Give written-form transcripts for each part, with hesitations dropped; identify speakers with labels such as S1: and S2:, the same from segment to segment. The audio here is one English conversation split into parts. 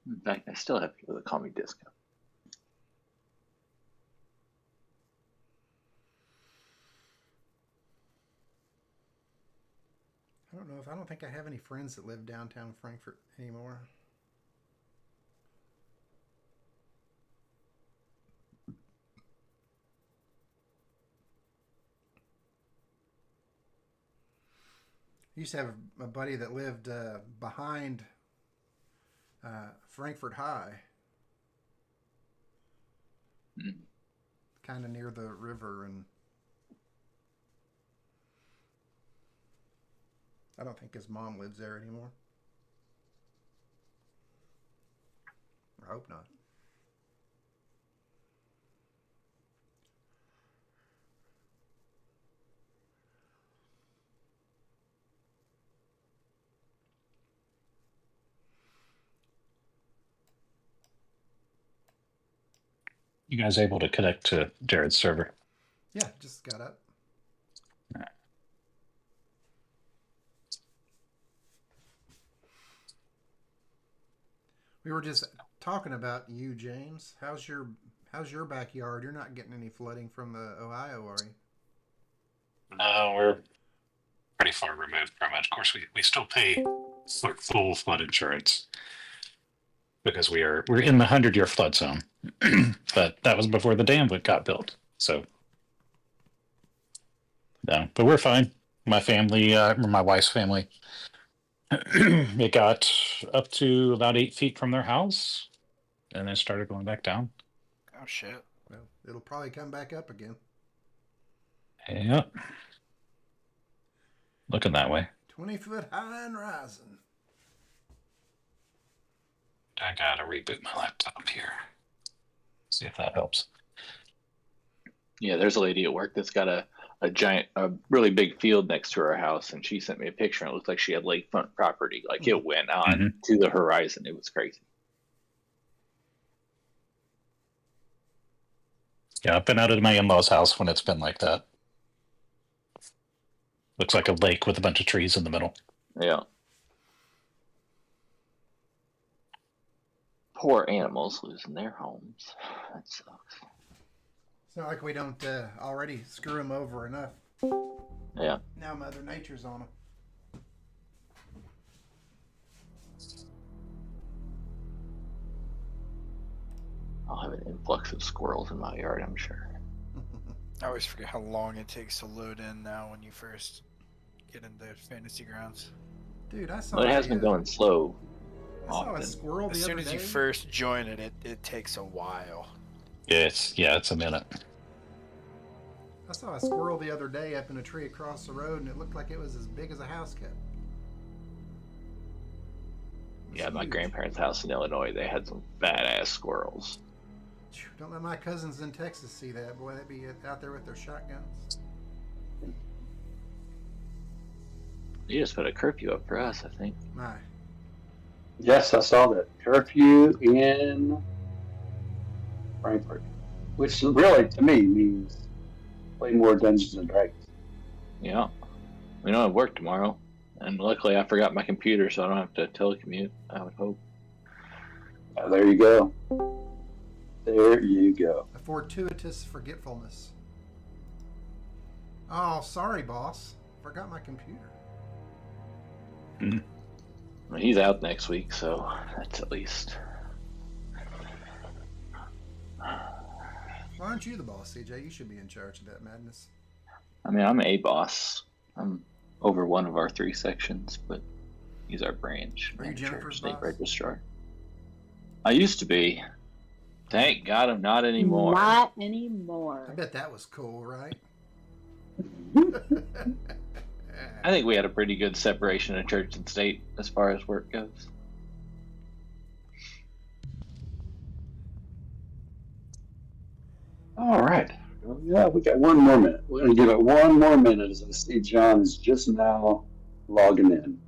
S1: In fact, I still have people that call me Disco.
S2: I don't think I have any friends that live downtown Frankfurt anymore. I used to have a buddy that lived behind Frankfurt High,
S1: Mm.
S2: kind of near the river, and I don't think his mom lives there anymore. I hope not.
S3: You guys able to connect to Jared's server?
S2: Yeah, just got up. We were just talking about you, James. How's your backyard? You're not getting any flooding from the Ohio, are you?
S3: No, we're pretty far removed from it. Of course, we still pay full flood insurance because we're in the 100-year flood zone. But that was before the dam got built. So no, but we're fine. My family, my wife's family, it got up to about 8 feet from their house, and then started going back down.
S4: Oh shit!
S2: Well, it'll probably come back up again.
S3: Yep. Looking that way.
S2: 20-foot high and rising.
S3: I gotta reboot my laptop here. See if that helps.
S1: Yeah, there's a lady at work that's got a really big field next to her house, and she sent me a picture, and it looked like she had lakefront property. Like it went on to the horizon. It was crazy.
S3: Yeah, I've been out at my in-laws' house when it's been like that. Looks like a lake with a bunch of trees in the middle.
S1: Yeah. Poor animals losing their homes. That sucks.
S2: It's not like we don't already screw them over enough.
S1: Yeah.
S2: Now Mother Nature's on them.
S1: I'll have an influx of squirrels in my yard, I'm sure.
S4: I always forget how long it takes to load in now when you first get into Fantasy Grounds.
S2: Dude, I saw.
S1: Well, it has been going slow.
S2: I saw a squirrel the other day.
S4: As soon as you first join it, it takes a while.
S3: It's a minute.
S2: I saw a squirrel the other day up in a tree across the road, and it looked like it was as big as a house cat.
S1: Yeah, my grandparents' house in Illinois, they had some badass squirrels.
S2: Don't let my cousins in Texas see that. Boy, they'd be out there with their shotguns.
S1: You just put a curfew up for us, I think.
S2: My.
S5: Yes, I saw that. Curfew in Frankfurt. Which really, to me, means play more Dungeons and Dragons.
S1: Yeah. We don't have work tomorrow. And luckily I forgot my computer, so I don't have to telecommute, I would hope.
S5: There you go. There you go.
S2: A fortuitous forgetfulness. Oh, sorry, boss. Forgot my computer.
S1: Well, he's out next week, so that's at least.
S2: Why aren't you the boss, CJ? You should be in charge of that madness.
S1: I mean, I'm a boss. I'm over one of our 3 sections, but he's our branch
S2: Are you
S1: manager,
S2: Jennifer's
S1: state
S2: boss?
S1: registrar. I used to be. Thank God I'm not anymore.
S6: Not anymore.
S2: I bet that was cool, right?
S1: I think we had a pretty good separation of church and state as far as work goes.
S5: All right. Yeah, we got 1 more minute. We're going to give it 1 more minute as I see John is just now logging in.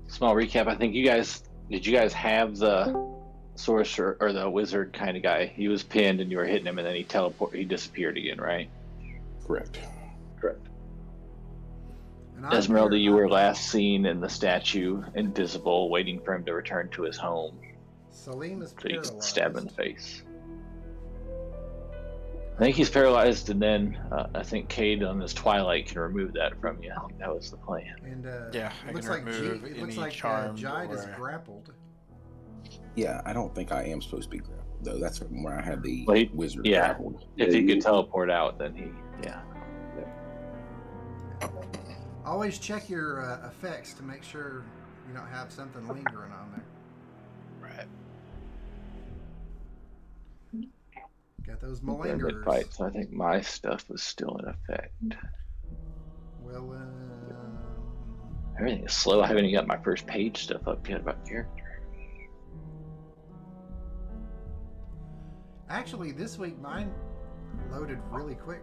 S1: Small recap. I think did you guys have the sorcerer or the wizard kind of guy? He was pinned and you were hitting him, and then he disappeared again, right?
S6: Correct.
S5: Correct.
S2: And I'm
S1: Esmeralda,
S2: here-
S1: you were last seen in the statue, invisible, waiting for him to return to his home,
S2: Salim is
S1: so you
S2: paralyzed.
S1: can stab him in the face. I think he's paralyzed, and then I think Cade on his Twilight can remove that from you. I think that was the plan.
S2: And
S4: Yeah, I
S2: it looks
S4: can
S2: like
S4: remove
S2: it looks
S4: any
S2: like
S4: charmed
S2: Jide is
S4: or-
S2: grappled.
S6: Yeah, I don't think I am supposed to be grappled, though. That's from where I had the
S1: Wait,
S6: wizard
S1: yeah.
S6: grappled.
S1: If he could teleport out, then
S2: Always check your effects to make sure you don't have something lingering on there.
S4: Right.
S2: Got those
S1: We're in
S2: malingerers.
S1: mid-fight, so I think my stuff was still in effect.
S2: Well,
S1: Everything is slow. I haven't even got my first page stuff up yet about character.
S2: actually, this week mine loaded really quick.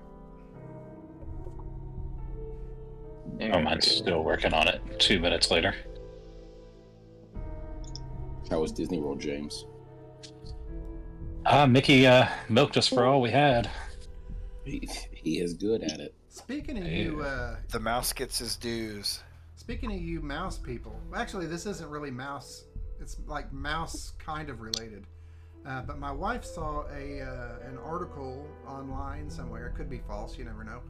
S1: There
S3: Oh,
S1: we
S3: mine's
S1: go.
S3: still working on it. 2 minutes later.
S6: How was Disney World, James?
S3: Mickey milked us for all we had.
S6: He is good at it.
S2: Speaking of
S3: Hey.
S2: you,
S4: The mouse gets his dues.
S2: speaking of you, mouse people. Actually, this isn't really mouse. It's like mouse kind of related. But my wife saw an article online somewhere. It could be false. You never know.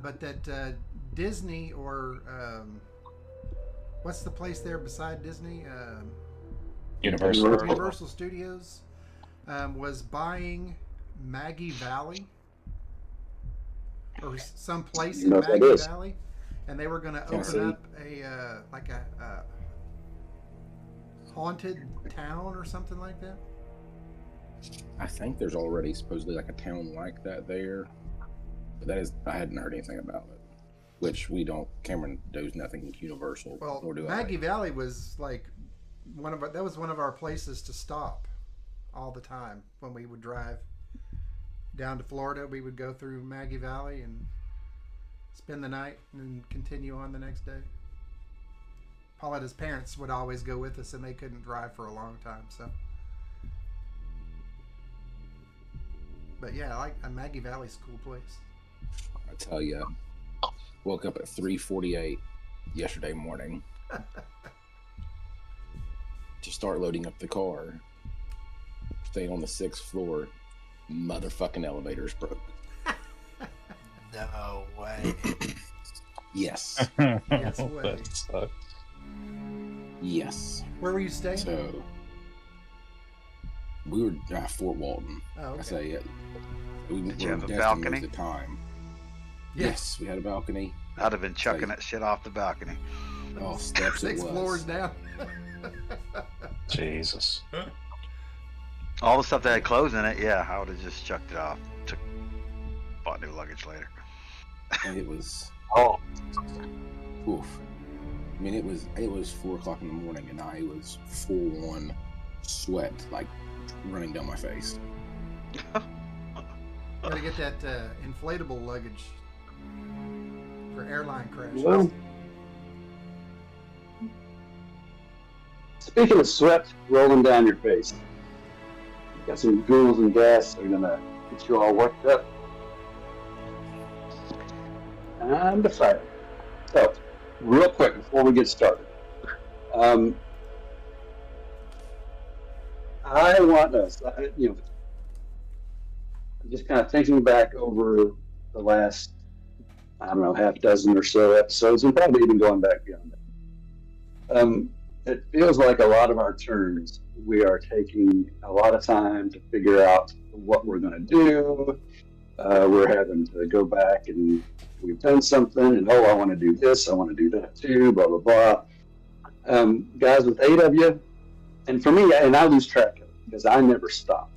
S2: But that Disney or what's the place there beside Disney?
S3: Universal.
S2: Universal Studios was buying Maggie Valley or some place in
S5: know what that
S2: Maggie
S5: is.
S2: Valley, and they were going to
S6: Tennessee.
S2: open up a like a haunted town or something like that.
S6: I think there's already supposedly like a town like that there. But that is, I hadn't heard anything about it. Which we don't, Cameron knows nothing Universal.
S2: Well,
S6: nor do
S2: Maggie Valley was like that was one of our places to stop all the time when we would drive down to Florida. We would go through Maggie Valley and spend the night and then continue on the next day. Paula's parents would always go with us, and they couldn't drive for a long time. So, but yeah, I like Maggie Valley's a cool place.
S6: I tell you, woke up at 3:48 yesterday morning to start loading up the car. Staying on the 6th floor, motherfucking elevators broke.
S4: No way.
S6: Yes,
S2: Yes, way.
S3: That sucks.
S6: yes.
S2: Where were you staying?
S6: So we were at Fort Walton.
S2: Oh, okay.
S6: I say it. We
S7: Did you
S6: were
S7: have a
S6: destined
S7: balcony?
S6: most of the time.
S2: Yeah.
S6: Yes, we had a balcony.
S7: I'd have been chucking that shit off the balcony.
S6: Oh, steps it
S2: 6
S6: was.
S2: floors down.
S3: Jesus.
S7: All the stuff that had clothes in it, yeah, I would have just chucked it off. Bought new luggage later.
S6: And it was,
S5: Oh,
S6: oof. I mean, it was 4 o'clock in the morning, and I was full on sweat, like running down my face.
S2: Gotta get that inflatable luggage for airline crashes.
S5: well. Speaking of sweat rolling down your face, got some ghouls and ghasts that are gonna get you all worked up. Time to fight. So, real quick before we get started, I want us, just kind of thinking back over the last, I don't know, half dozen or so episodes, and probably even going back beyond that. It feels like a lot of our turns, we are taking a lot of time to figure out what we're going to do. We're having to go back and we've done something, and I want to do this, I want to do that too, blah, blah, blah. Guys, with 8 of you, and for me, and I lose track of it because I never stop.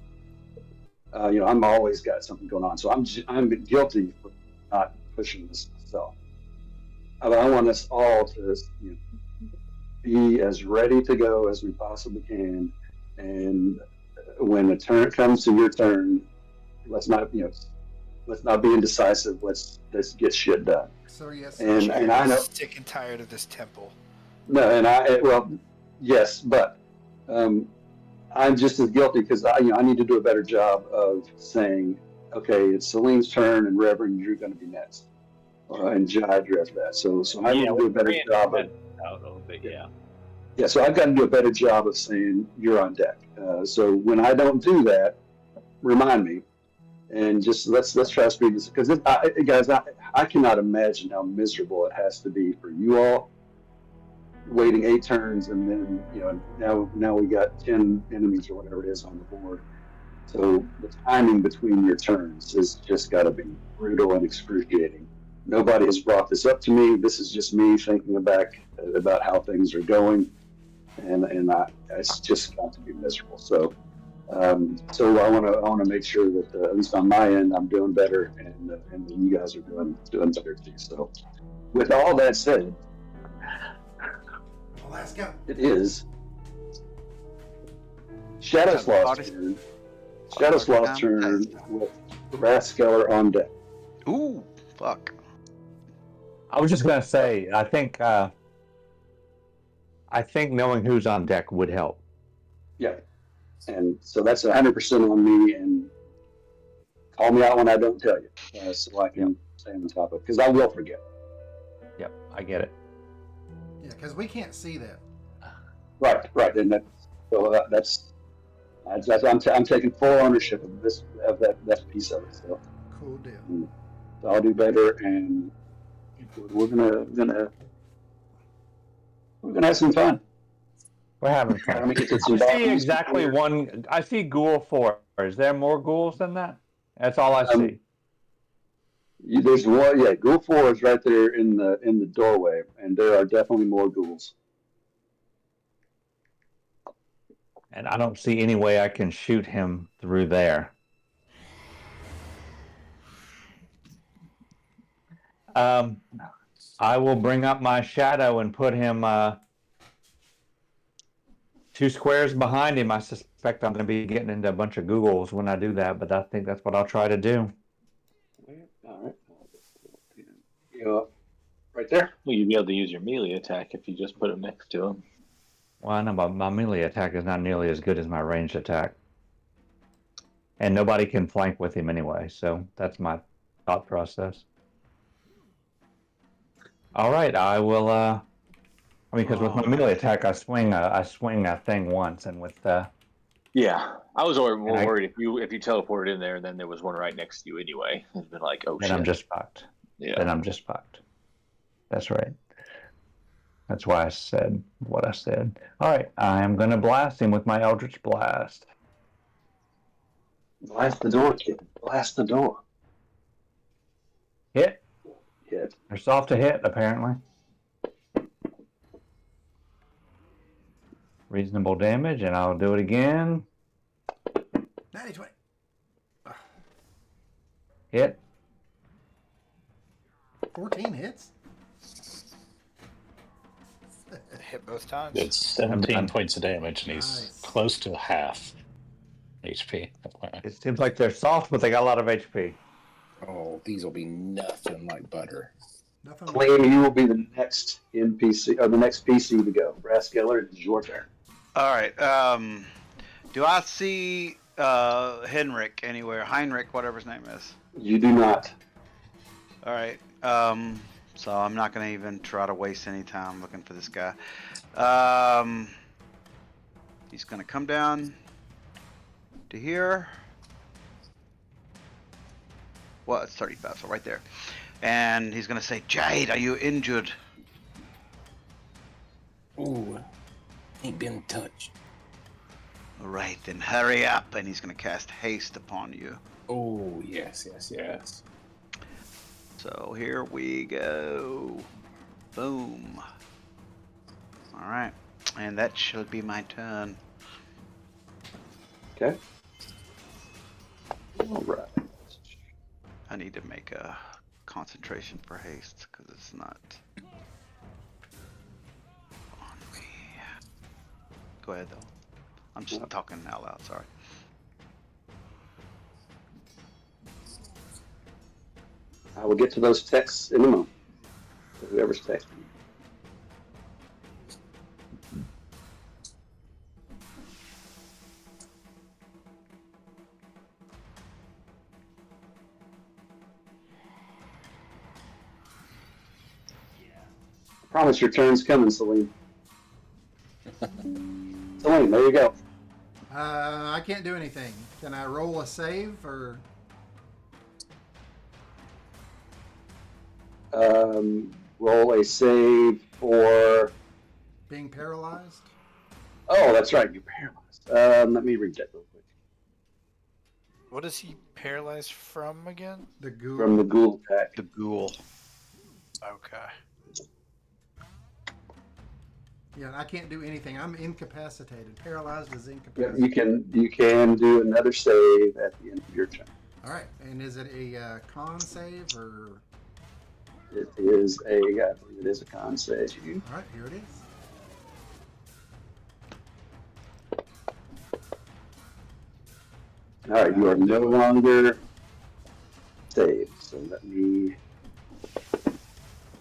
S5: I'm always got something going on, so I'm guilty for not pushing this myself. But I want us all to be as ready to go as we possibly can, and when the turn comes to your turn, let's not be indecisive. Let's get shit done.
S2: So yes,
S5: And I know,
S4: Sick and tired of this temple.
S5: no, and yes, but I'm just as guilty because I need to do a better job of saying, okay, it's Celine's turn, and Reverend, you're going to be next, and Jai addressed that. So I need to do a better job of
S1: out a little bit. Yeah.
S5: Yeah, so I've got to do a better job of saying you're on deck. So when I don't do that, remind me, and just let's try to speed this because guys, I cannot imagine how miserable it has to be for you all waiting 8 turns and then now we got 10 enemies or whatever it is on the board. So the timing between your turns has just got to be brutal and excruciating. Nobody has brought this up to me. This is just me thinking back about how things are going, and it's just got to be miserable. So I want to make sure that at least on my end I'm doing better, and that you guys are doing better too. So with all that said,
S2: Well, let's go.
S5: it is Shadow's Lost turn. Shadow's Lost turn with Raskeller on deck.
S7: Ooh, fuck.
S8: I was just gonna say, I think knowing who's on deck would help.
S5: Yeah, and so that's 100% on me. And call me out when I don't tell you, so I can stay on top of it because I will forget.
S8: Yep, I get it.
S2: Yeah, because we can't see that.
S5: Right, and I'm taking full ownership of that piece of it. So
S2: Cool deal.
S5: I'll do better, and we're gonna have some fun.
S8: We're having fun.
S5: Let me get to some
S8: I see
S5: documents
S8: exactly
S5: before-
S8: one. I see ghoul 4. Is there more ghouls than that? That's all I see.
S5: There's one, yeah. Ghoul 4 is right there in the doorway, and there are definitely more ghouls.
S8: And I don't see any way I can shoot him through there. I will bring up my shadow and put him 2 squares behind him. I suspect I'm going to be getting into a bunch of ghouls when I do that, but I think that's what I'll try to do.
S5: All right. Right there.
S1: Well, you'd be able to use your melee attack if you just put him next to him.
S8: Well, I know my melee attack is not nearly as good as my ranged attack. And nobody can flank with him anyway, so that's my thought process. All right, I will. Because with my melee attack, I swing a thing once, and with
S1: yeah, I was more worried if you teleported in there and then there was one right next to you anyway. It'd been like, oh
S8: then
S1: shit.
S8: I'm just fucked.
S1: Yeah.
S8: Then I'm just fucked. That's right. That's why I said what I said. All right, I am gonna blast him with my Eldritch Blast.
S5: Blast the door, kid. Blast the door.
S8: Hit.
S5: Hit.
S8: They're soft to hit, apparently. Reasonable damage, and I'll do it again.
S2: 90-20.
S8: Hit.
S2: 14 hits.
S4: Hit both times.
S3: It's 17
S8: done.
S3: points of damage, and he's
S2: Nice.
S3: close to half HP.
S8: It seems like they're soft, but they got a lot of HP.
S6: Oh, these will be nothing like butter.
S2: Nothing.
S5: Claim you will be the next NPC or the next PC to go. Raskeller, it's your turn.
S7: All right. Do I see Heinrick anywhere? Heinrick, whatever his name is.
S5: You do not.
S7: All right. So I'm not gonna even try to waste any time looking for this guy. He's gonna come down to here. Well, it's 35, so right there. And he's gonna say, "Jade, are you injured?"
S6: Ooh, ain't been touched.
S7: All right, then hurry up. And he's gonna cast haste upon you.
S6: Oh, yes.
S7: So here we go. Boom. All right, and that shall be my turn.
S5: Okay. All right.
S7: I need to make a concentration for haste because it's not on me. Go ahead though. I'm just talking out loud. Sorry.
S5: I will get to those texts in a moment. Whoever's texting. Promise your turn's coming, Celine. Celine, there you go.
S2: I can't do anything. Can I roll a save or?
S5: Roll a save for.
S2: Being paralyzed?
S5: Oh, that's right. You're paralyzed. Let me read that real quick.
S4: What is he paralyzed from again?
S2: The ghoul.
S5: From the ghoul attack.
S7: The ghoul.
S4: Okay.
S2: Yeah, I can't do anything. I'm incapacitated. Paralyzed is
S5: Yeah,
S2: incapacitated.
S5: you can do another save at the end of your turn.
S2: All right. And is it a con save or?
S5: It is I believe it is a con save.
S2: All right, here it is.
S5: All right, you are no longer saved. So let me.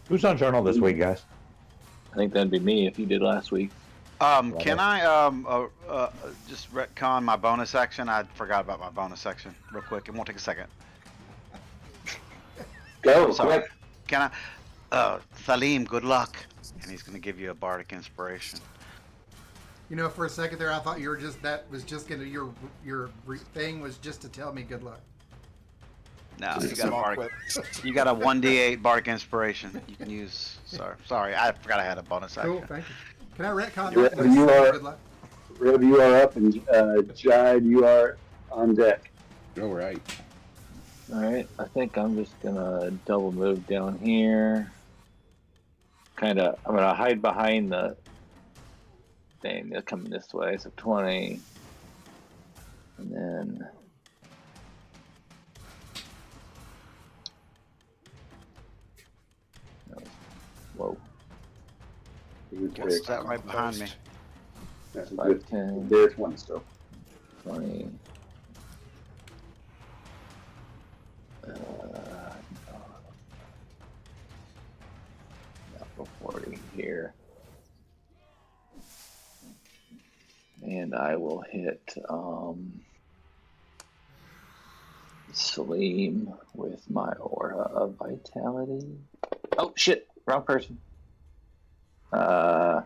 S8: Who's on journal this week, guys?
S1: I think that'd be me if you did last week.
S7: Can I just retcon my bonus action? I forgot about my bonus action real quick. It won't take a second.
S5: Go,
S7: Sorry.
S5: quick.
S7: Can I? Salim, good luck. And he's gonna give you a bardic inspiration.
S2: You know, for a second there, I thought you were just your thing was just to tell me good luck.
S7: No,
S4: Just
S7: you
S4: a
S7: got a
S4: small
S7: bardic.
S4: quip.
S7: You got a 1d8 bardic inspiration. You can use. Sorry, I forgot I had a bonus action.
S2: Cool, thank you. Can I retcon
S5: You-
S2: that? with
S5: you are-
S2: good luck?
S5: Reb, you are up, and Jide, you are on deck.
S6: All right.
S1: All right, I think I'm just gonna double move down here. I'm gonna hide behind the thing. They're coming this way, so 20, and then whoa,
S7: Guess that right behind me.
S5: That's a
S1: 5,
S5: good.
S1: 10,
S5: There's one still.
S1: 20. Go 40 here. And I will hit Salim with my aura of vitality. Oh shit, wrong person. Salim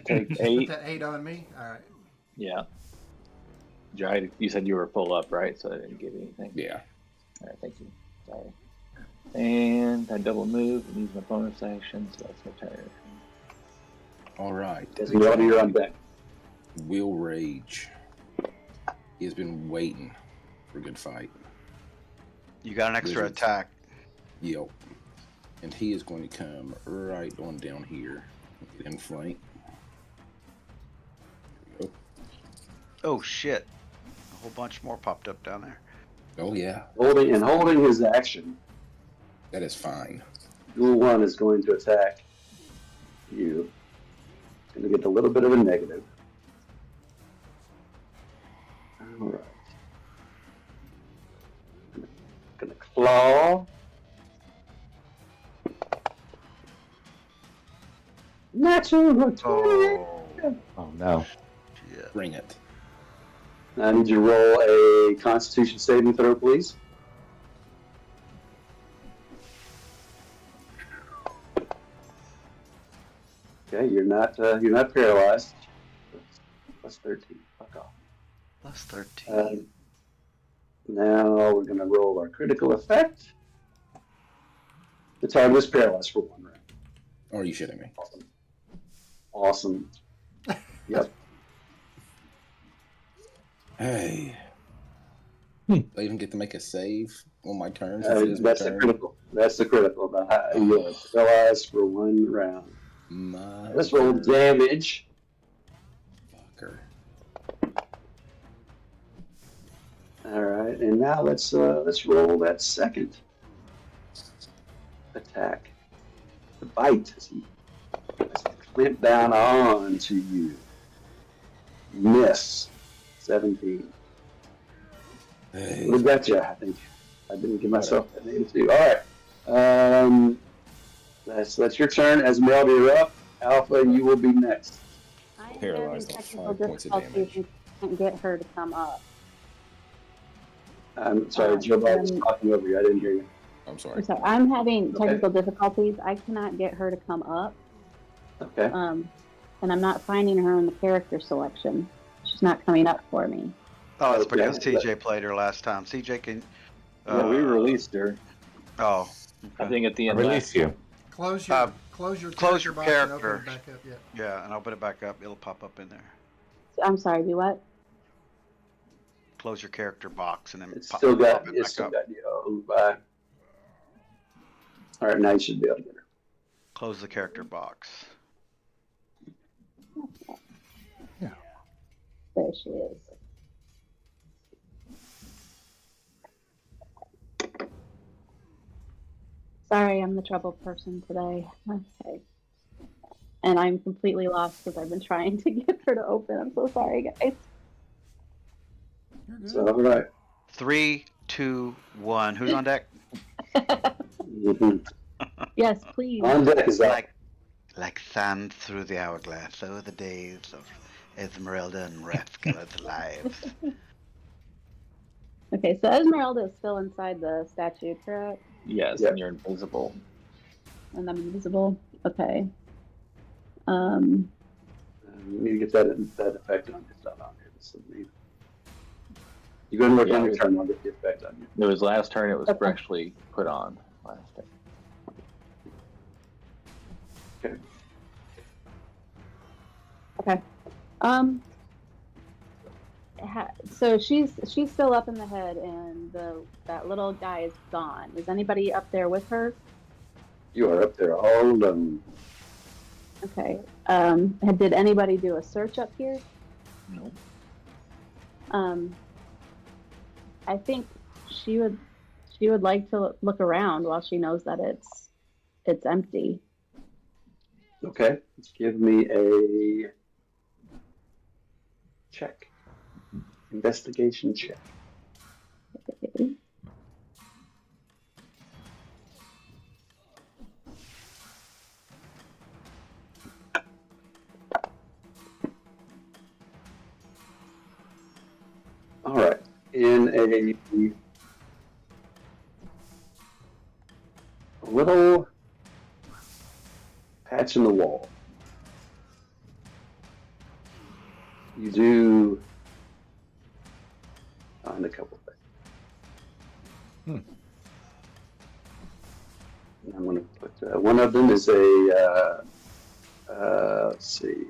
S1: take
S2: Put
S1: 8.
S2: that 8 on me. All right.
S1: Yeah. Jai, you said you were full up, right? So I didn't give you anything.
S6: Yeah.
S1: All right, thank you. Sorry. And I double move and use my bonus action, so that's my turn.
S6: All right.
S5: Melody, you're on deck.
S6: Will Rage. He has been waiting for a good fight.
S7: You got an extra
S6: Wizards.
S7: attack.
S6: Yep. And he is going to come right on down here and flank.
S7: Oh shit! A whole bunch more popped up down there.
S6: Oh yeah,
S5: Holding his action,
S6: that is fine.
S5: Ghoul 1 is going to attack you. It's going to get a little bit of a negative. All right. Going to claw. Natural 20.
S7: Oh,
S8: Oh no.
S7: shit.
S6: Bring it.
S5: I need you to roll a Constitution saving throw, please. Okay, you're not paralyzed. Plus 13. Fuck off.
S7: Plus 13.
S5: Now we're going to roll our critical effect. The target is paralyzed for 1 round.
S6: Are you shitting me?
S5: Awesome. Yep.
S6: Hey. I even get to make a save on my turn. Since it is my
S5: That's the
S6: turn.
S5: critical. That's the critical. You're paralyzed for 1 round.
S6: My
S5: Let's roll damage.
S6: fucker.
S5: All right, and now let's roll that second attack. The bite as he clamp down onto you. Miss. 17.
S6: Hey.
S5: What got you? I think I didn't give myself that negative too. All right. That's your turn. Esmeralda, you're up. Alpha, you will be next.
S9: I am
S6: Paralyzed
S9: having
S6: on
S9: technical
S6: 5 points of damage.
S9: difficulties and can't get her to come up.
S5: I'm sorry, Joe Bob was talking over you. I didn't hear you.
S6: I'm
S9: I'm
S6: sorry.
S9: sorry. I'm having
S5: Okay.
S9: technical difficulties. I cannot get her to come up.
S5: Okay.
S9: And I'm not finding her in the character selection. She's not coming up for me.
S7: Oh, it's
S5: Okay,
S7: because
S5: but-
S7: TJ played her last time. CJ can.
S1: Yeah, we released her.
S7: Oh.
S1: I think at the
S8: I
S1: end.
S8: release you.
S2: Close your
S7: close your
S2: character box and open
S7: character.
S2: it back up. Yeah.
S7: Yeah, and open it back up. It'll pop up in there.
S9: I'm sorry, do what?
S7: Close your character box and then
S5: It's
S7: pop,
S5: still got.
S7: pop it
S5: It's
S7: back
S5: still
S7: up.
S5: got you. Oh, bye. All right, now you should be able to get her.
S7: Close the character box.
S9: There she is. Sorry, I'm the trouble person today. Okay. And I'm completely lost because I've been trying to get her to open. I'm so sorry, guys.
S2: You're good.
S5: So, all right.
S7: 3, 2, 1. Who's on deck?
S5: Mhm.
S9: Yes, please.
S5: On deck is out.
S7: Like sand through the hourglass. So are the days of Esmeralda and Rathskelet's lives.
S9: Okay, so Esmeralda is still inside the statue, correct?
S1: Yes,
S5: Yep.
S1: and you're invisible.
S9: And I'm invisible. Okay.
S5: You need to get that effect on. It's not on here. It's on me. You go and look
S1: Yeah,
S5: on
S1: it
S5: your
S1: was-
S5: turn. I'll get the effect on you.
S1: It was last turn. It was
S9: Okay.
S1: freshly put on last turn.
S5: Okay.
S9: Okay. So she's still up in the head, and that little guy is gone. Is anybody up there with her?
S5: You are up there all alone.
S9: Okay. Did anybody do a search up here?
S1: No.
S9: I think she would like to look around while she knows that it's empty.
S5: Okay. Give me a check. Investigation check.
S9: Okay.
S5: All right. In a little patch in the wall, you do find a couple things. And I'm going to put one of them is a let's see.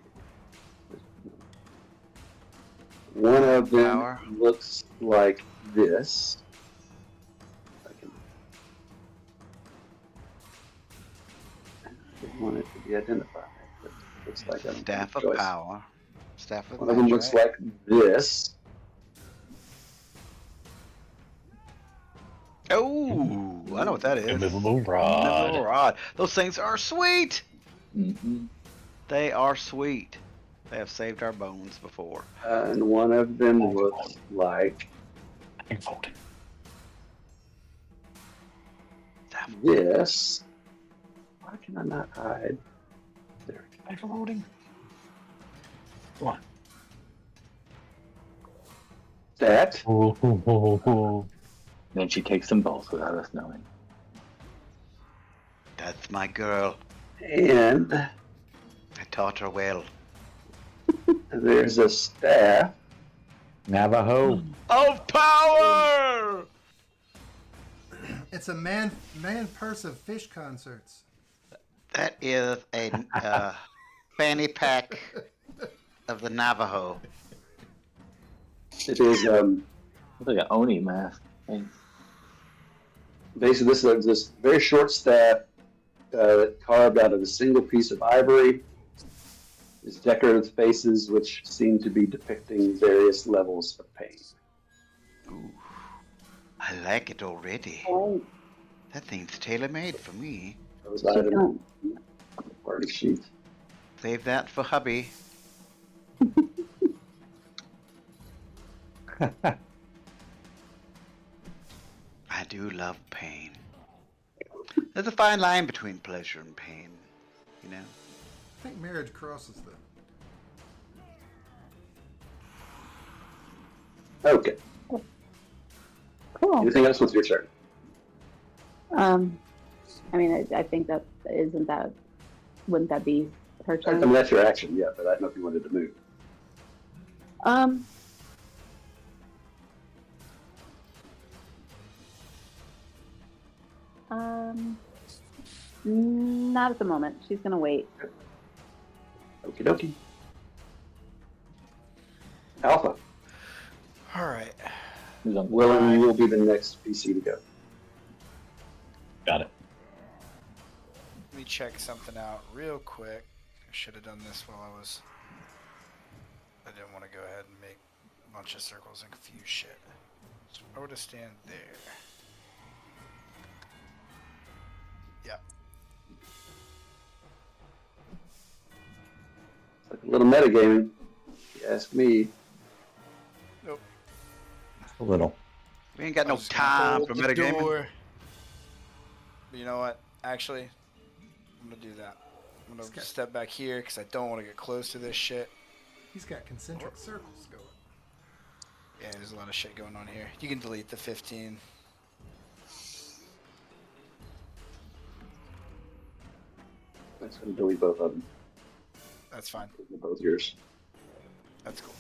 S5: One of them
S7: Power.
S5: looks like this. I didn't want it to be identified, but it looks like I don't have
S7: Staff
S5: a
S7: of
S5: choice.
S7: power. Staff of
S5: One of them looks like this.
S7: Oh, I know what that is.
S3: Immovable rod.
S7: Immovable rod. Those things are sweet.
S1: Mm-hmm.
S7: They are sweet. They have saved our bones before.
S5: And one of them looks like
S3: Blindfolded.
S5: this. Why can I not hide? There.
S3: Blindfolding. Come on.
S5: That.
S1: Then she takes them both without us knowing.
S7: That's my girl.
S5: And
S7: I taught her well.
S5: there's a staff.
S8: Navajo.
S7: Of power!
S2: It's a man purse of fish concerts.
S7: That is a fanny pack of the Navajo.
S5: It is
S1: It's like an Oni mask. Thing.
S5: basically this very short staff carved out of a single piece of ivory. It's decorative faces which seem to be depicting various levels of pain.
S7: Ooh, I like it already.
S9: Oh,
S7: That thing's tailor-made for me.
S5: Those
S9: she's
S5: items
S9: gone.
S5: on the party sheet.
S7: Save that for hubby. I do love pain. There's a fine line between pleasure and pain, you know?
S2: I think marriage crosses them.
S5: Okay.
S9: Cool.
S5: Anything else with your turn?
S9: I mean, I think wouldn't that be her
S5: I mean,
S9: turn?
S5: that's your action, yeah, but I don't know if you wanted to move.
S9: Um, not at the moment. She's gonna wait.
S5: Okie dokie. Alpha.
S4: All right.
S1: Who's on
S5: Willem, you will be the next PC to go.
S3: Got it.
S4: Let me check something out real quick. I should have done this while I didn't want to go ahead and make a bunch of circles and confuse shit. So I would have stand there. Yep.
S5: It's like a little metagaming, if you ask me.
S4: Nope.
S8: A little.
S7: We ain't got no
S4: I was gonna
S7: time
S4: hold
S7: for
S4: the
S7: metagaming.
S4: door. But you know what? Actually, I'm gonna do that. I'm gonna
S2: Okay.
S4: step back here because I don't want to get close to this shit.
S2: He's got concentric circles going.
S4: Yeah, there's a lot of shit going on here. You can delete the 15.
S5: I'm just going to delete both of them.
S4: That's fine.
S5: They're both yours.
S4: That's cool.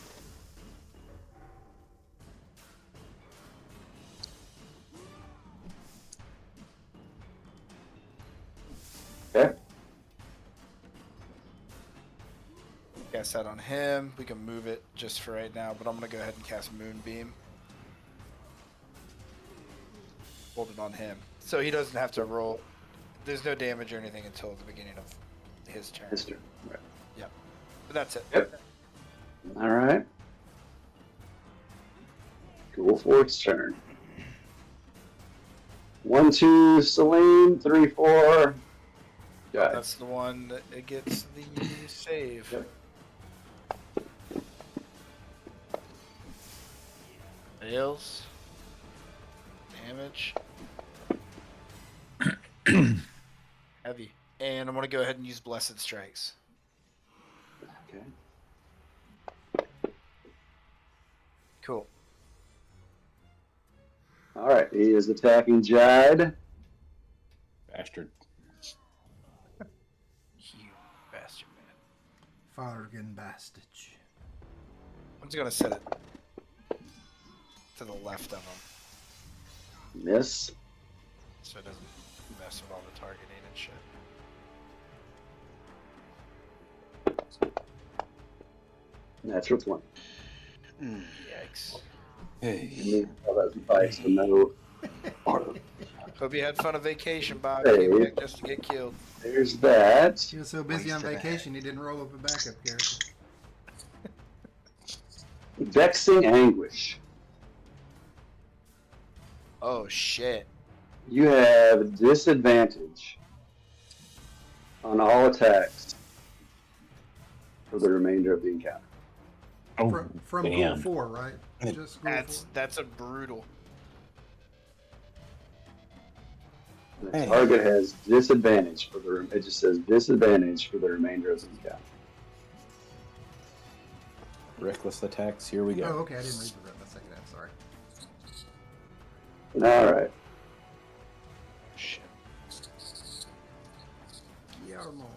S5: Okay.
S4: Cast that on him. We can move it just for right now, but I'm gonna go ahead and cast Moonbeam. Hold it on him, so he doesn't have to roll. There's no damage or anything until the beginning of his turn.
S5: His turn. Right.
S4: Yep. But that's it.
S5: Yep. All right. Cool for its turn. 1, 2, Celine. 3, 4. Got it.
S4: That's the one that it gets the save.
S5: Yep.
S4: Fails. Damage. Heavy. And I'm gonna go ahead and use Blessed Strikes.
S5: Okay.
S4: Cool.
S5: All right. He is attacking Jide.
S6: Bastard.
S4: You bastard, man.
S2: Fargen Bastage.
S4: I'm just gonna set it to the left of him,
S5: Miss.
S4: so it doesn't mess with all the targeting and shit.
S5: Natural 20.
S4: Yikes.
S6: Hey.
S5: Oh, that's a fight, so no.
S4: Hope you had fun on vacation, Bob.
S5: Hey.
S4: Came back just to get killed.
S5: There's that.
S2: He was so busy on
S7: Waste of that.
S2: vacation he didn't roll up a backup character.
S5: Vexing Anguish.
S4: Oh shit.
S5: You have disadvantage on all attacks for the remainder of the encounter.
S3: Oh,
S2: From Ghoul
S3: damn.
S2: 4, right? Just Ghoul 4.
S4: That's a brutal.
S5: The target has disadvantage for the. It just says disadvantage for the remainder of the encounter.
S6: Reckless attacks. Here we
S2: Oh,
S6: go.
S2: okay. I didn't read the second half. Sorry.
S5: All right.
S4: Shit.
S2: Guillermo.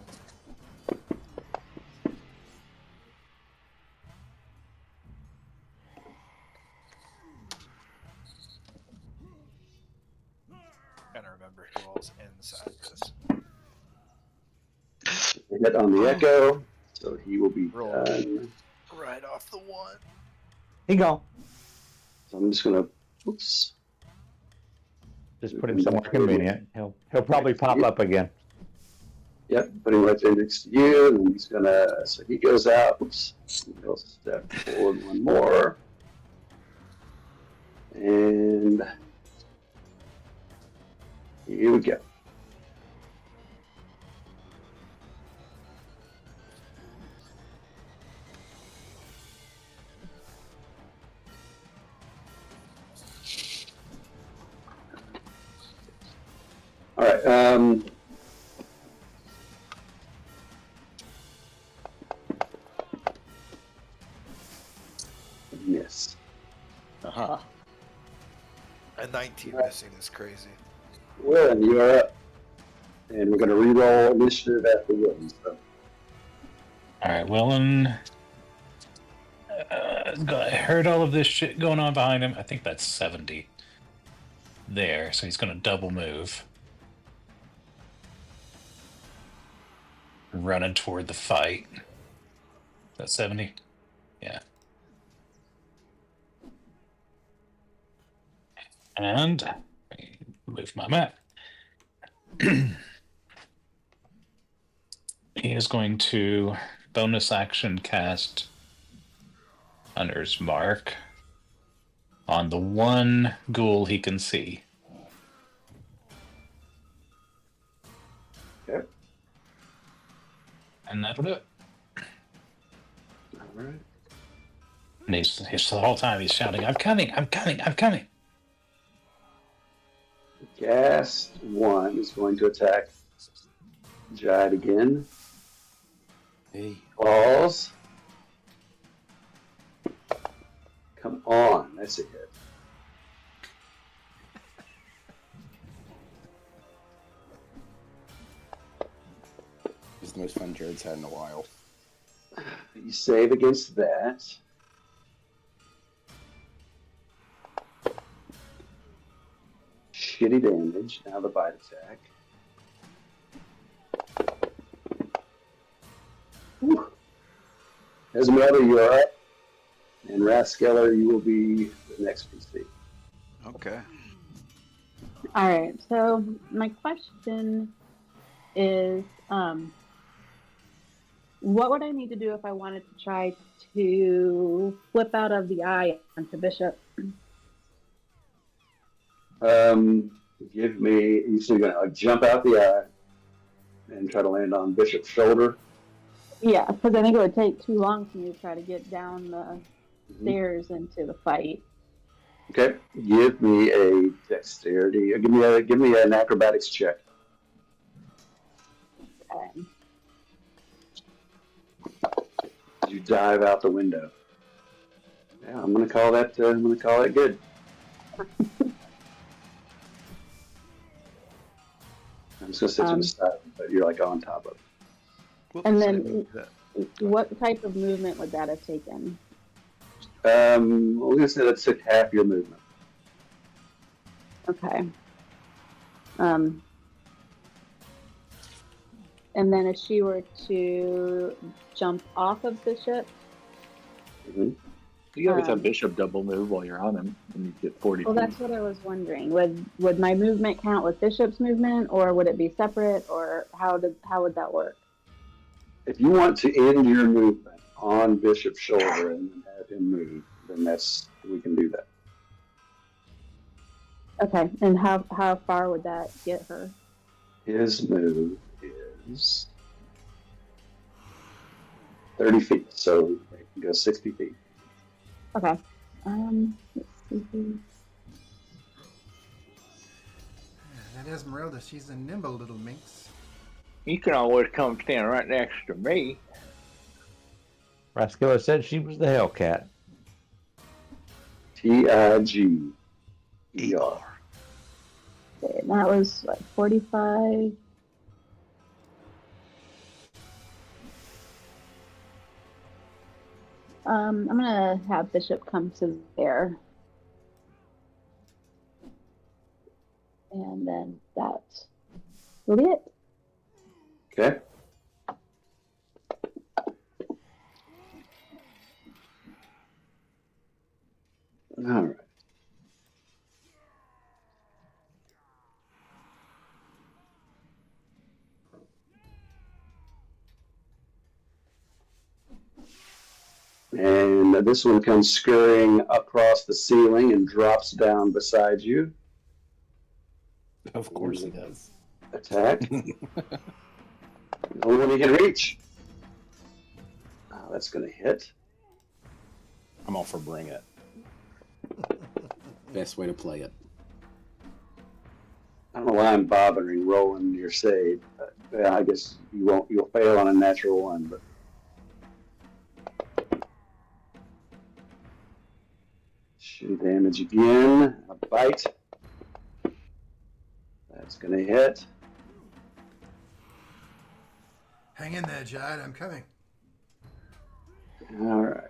S4: Gotta remember who all's inside this.
S5: Hit on the echo, so he will be
S4: Roll.
S5: done.
S4: Right off the one.
S8: He go.
S5: So I'm just gonna. Oops.
S8: Just put him somewhere convenient. He'll probably pop up again.
S5: Yep, putting right there next to you, and he's gonna. So he goes out. Oops. He'll step forward one more, and here we go. All right. Miss.
S6: Aha.
S4: A 19 missing is crazy.
S5: Willen, you are up. And we're going to re-roll initiative after Willen. So.
S3: All right, Willen. I heard all of this shit going on behind him. I think that's 70 there, so he's going to double move. Running toward the fight. Is that 70? Yeah. And move my map. He is going to bonus action cast Hunter's Mark on the one ghoul he can see.
S5: Okay.
S3: And that'll do it.
S5: All right.
S3: And he's the whole time he's shouting, "I'm coming! I'm coming! I'm coming!"
S5: Ghast 1 is going to attack Jide again.
S6: Hey.
S5: Claws. Come on, that's a hit.
S6: It's the most fun Jared's had in a while.
S5: You save against that. Shitty damage. Now the bite attack. Whew. Esmeralda, you are up. And Raskeller, you will be the next PC.
S7: Okay.
S9: All right. So my question is, what would I need to do if I wanted to try to flip out of the eye onto Bishop?
S5: Give me. You're gonna jump out the eye and try to land on Bishop's shoulder.
S9: Yeah, because I think it would take too long for me to try to get down the stairs into the fight.
S5: Okay. Give me a dexterity. Give me an acrobatics check.
S9: Okay.
S5: You dive out the window. Yeah, I'm gonna call that. I'm gonna call it good. I'm just gonna sit to the side, but you're like on top of it.
S7: Whoops,
S9: And
S7: I
S9: then
S7: moved that.
S9: what type of movement would that have taken?
S5: We're gonna say that took half your movement.
S9: Okay. And then if she were to jump off of Bishop,
S5: Mm-hmm.
S1: You always have Bishop double move while you're on him, and you get 40
S9: well,
S1: feet.
S9: that's what I was wondering. Would my movement count with Bishop's movement, or would it be separate, or how would that work?
S5: If you want to end your movement on Bishop's shoulder and then have him move, then we can do that.
S9: Okay, and how far would that get her?
S5: His move is 30 feet, so it can go 60 feet.
S9: Okay. Let's see.
S2: That Esmeralda, she's a nimble little minx.
S1: You can always come stand right next to me.
S8: Rascilla said she was the Hellcat.
S5: Tiger.
S9: Okay, that was like 45. I'm gonna have Bishop come to there. And then that will be it.
S5: Okay. All right. And this one comes scurrying across the ceiling and drops down beside you.
S6: Of course he does.
S5: Attack. Only one he can reach. Oh, that's going to hit.
S6: I'm all for bring it. Best way to play it.
S5: I don't know why I'm bothering rolling your save. But, I guess you won't. You'll fail on a natural one, but. Shitty damage again. A bite. That That's gonna hit.
S2: Hang in there, Jade. I'm coming.
S5: All right.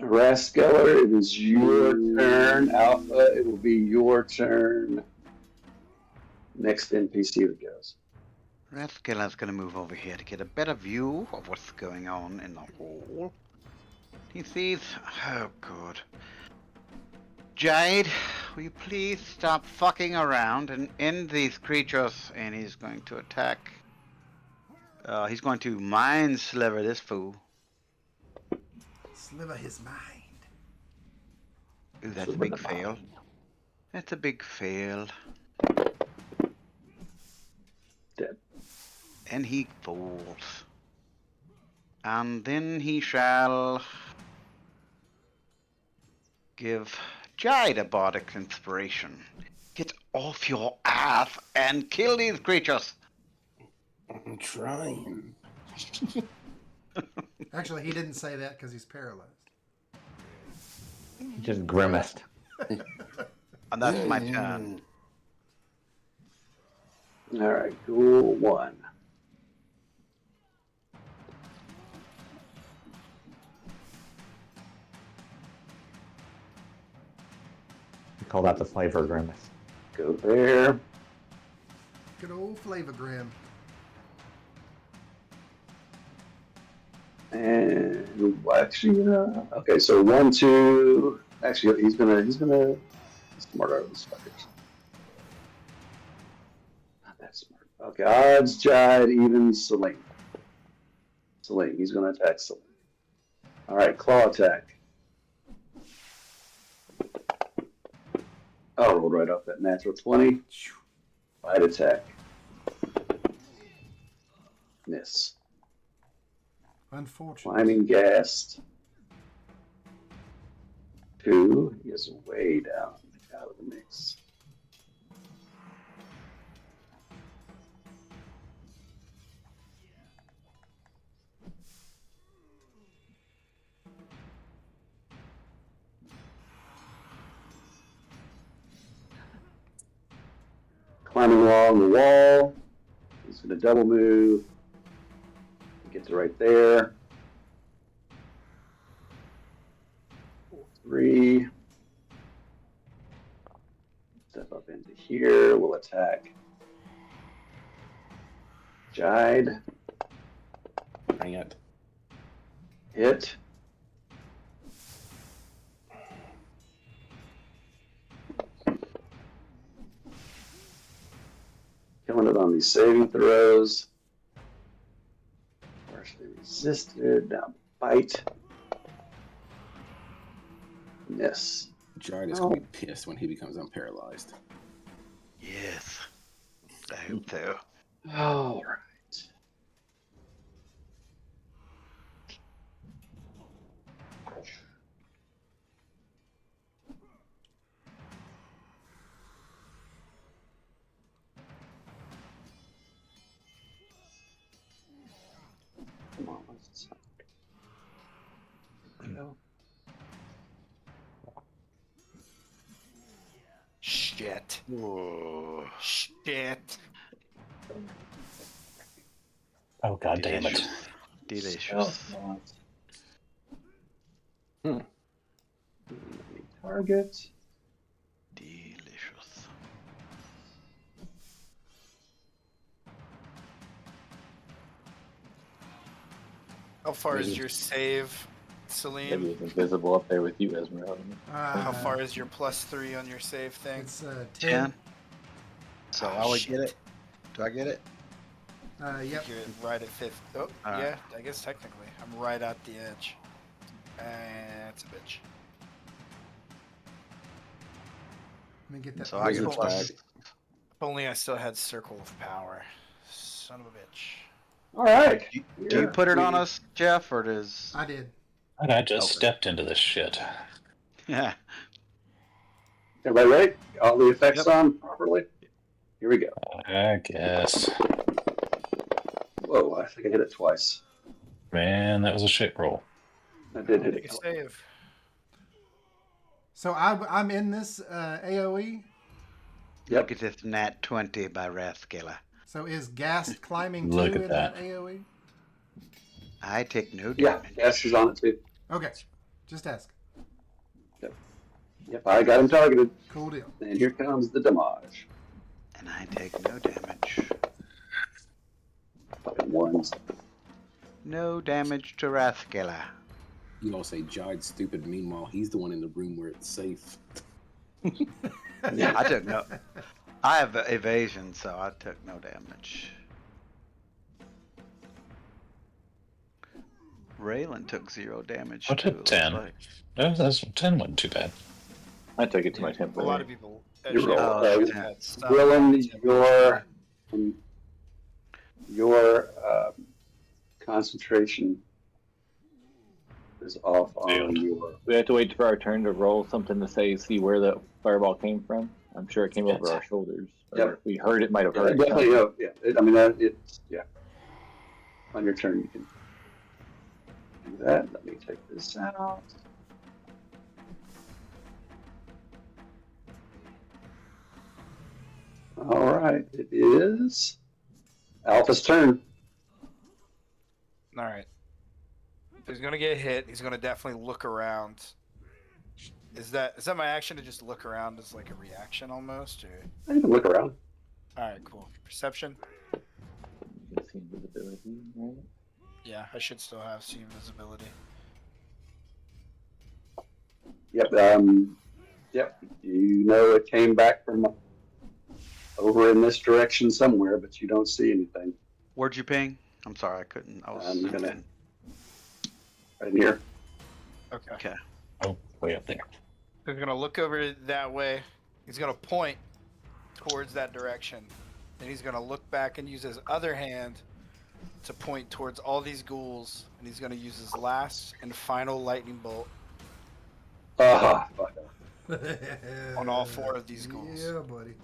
S5: Raskeller, it is your turn. Alpha, it will be your turn. Next NPC that goes.
S7: Rathgeller's gonna move over here to get a better view of what's going on in the hole. He sees. Oh, God. Jade, will you please stop fucking around and end these creatures? And he's going to attack. He's going to mind sliver this fool.
S2: Sliver his mind.
S7: Ooh, that's a big fail. That's a big fail.
S5: Dead.
S7: And he falls. And then he shall give Jade a bardic inspiration. Get off your ass and kill these creatures.
S6: I'm trying.
S2: Actually, he didn't say that because he's paralyzed.
S8: He just grimaced.
S7: And that's my turn.
S5: All right, Ghoul 1.
S8: We call that the flavor grimace.
S5: Go there.
S2: Good old Flavor Grim.
S5: And well, actually, okay. So 1, 2. Actually, he's gonna smart out of these fuckers. Not that smart. Okay, odds, Jide, even Celine. Celine, he's gonna attack Celine. All right, claw attack. Oh, rolled right off that natural 20. Bite attack. Miss.
S2: Unfortunate.
S5: Climbing Ghast. 2. He is way down out of the mix. Climbing along the wall. He's going to double move. Get to right there. 3. Step up into here. We'll attack Jide.
S6: Bring it.
S5: Hit. Killing it on these saving throws. Partially resisted. Now bite. Miss.
S6: Jide is going to be pissed when he becomes unparalyzed.
S7: Yes. I hope so.
S5: All right. Come on, what's this? No.
S4: Shit.
S7: Whoa.
S4: Shit.
S3: Oh, god damn it.
S7: Delicious.
S5: Target.
S7: Delicious.
S4: How far is your save,
S1: Maybe
S4: Salim?
S1: it's invisible up there with you, Esmeralda.
S4: How far is your +3 on your save thing?
S2: It's
S7: 10.
S2: 10.
S7: So
S4: Oh,
S7: I would
S4: shit.
S7: get it. Do I get it?
S2: Yep.
S4: You're right at 5th. Oh,
S7: Alright.
S4: yeah, I guess technically. I'm right at the edge. That's a bitch.
S2: Let me get that.
S7: So I get a
S4: Wizard
S7: plus.
S4: If only I still had Circle of Power. Son of a bitch.
S5: All right.
S7: Do you put it on us, Jeff, or does?
S2: I did.
S3: And I just
S7: Okay.
S3: stepped into this shit.
S7: Yeah.
S5: Everybody ready? All the effects
S7: Yep.
S5: on properly? Here we go.
S3: I guess.
S5: Whoa, I think I hit it twice.
S3: Man, that was a shit roll.
S5: I did hit
S4: Make
S5: it
S4: a
S5: twice.
S4: save.
S2: So I'm in this AOE.
S7: Look at this nat 20 by Rathskeller.
S2: So is Ghast climbing
S3: Look
S2: too
S3: at
S2: in
S3: that.
S2: that AOE?
S7: I take no
S5: Yeah,
S7: damage.
S5: Gas is on it too.
S2: Okay, just ask.
S5: Yep, I got him targeted.
S2: Cool deal.
S5: And here comes the damage.
S7: And I take no damage.
S5: Fucking ones.
S7: No damage to Rathskeller.
S6: You all say Jide's stupid. Meanwhile, he's the one in the room where it's safe.
S7: I took no. I have evasion, so I took no damage. Raylan took 0 damage.
S3: I took 10. That's 10 wasn't too bad.
S1: I took it to my
S4: A
S1: temple.
S4: lot of people.
S5: You're right.
S7: Oh,
S5: Your concentration is off on
S3: Failed.
S5: your.
S1: We have to wait for our turn to roll something to see where the fireball came from. I'm sure it came over our shoulders. Or
S5: Yep.
S1: we heard it, might have
S5: Yeah,
S1: heard
S5: definitely.
S1: something.
S5: It's on your turn, you can do that. Let me take this out. All right, it is Alpha's turn.
S4: All right. If he's gonna get hit, he's gonna definitely look around. Is that my action to just look around as like a reaction almost, or?
S5: You can look around.
S4: All right, cool. Perception.
S1: You can see invisibility, right?
S4: Yeah, I should still have see invisibility.
S5: Yep. Yep. You know it came back from over in this direction somewhere, but you don't see anything.
S7: Where'd you ping? I'm sorry, I couldn't. I was
S5: I'm
S7: zoomed
S5: gonna-
S7: in.
S5: Right here.
S4: Okay.
S7: Okay.
S3: Oh, way up there.
S4: He's gonna look over that way. He's gonna point towards that direction, and he's gonna look back and use his other hand to point towards all these ghouls, and he's gonna use his last and final lightning bolt
S5: Ah, fuck.
S4: on all 4 of these ghouls.
S2: Yeah, buddy.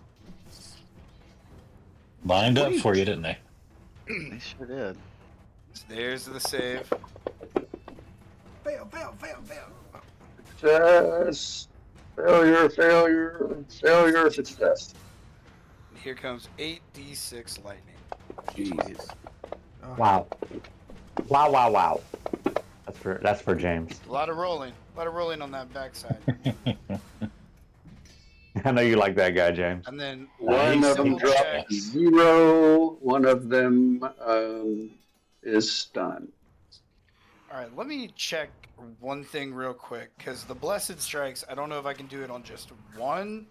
S3: Lined up for you, didn't they?
S7: They sure did.
S4: So there's the save.
S2: Fail.
S5: Success. Failure, success.
S4: And here comes 8d6 lightning.
S6: Jeez.
S2: Oh,
S8: Wow. That's for James.
S4: A lot of rolling on that backside.
S8: I know you like that guy, James.
S4: And then
S5: One of them
S4: double
S5: dropped
S4: checks.
S5: 0. One of them is stunned.
S4: All right, let me check one thing real quick, because the Blessed Strikes, I don't know if I can do it on just one,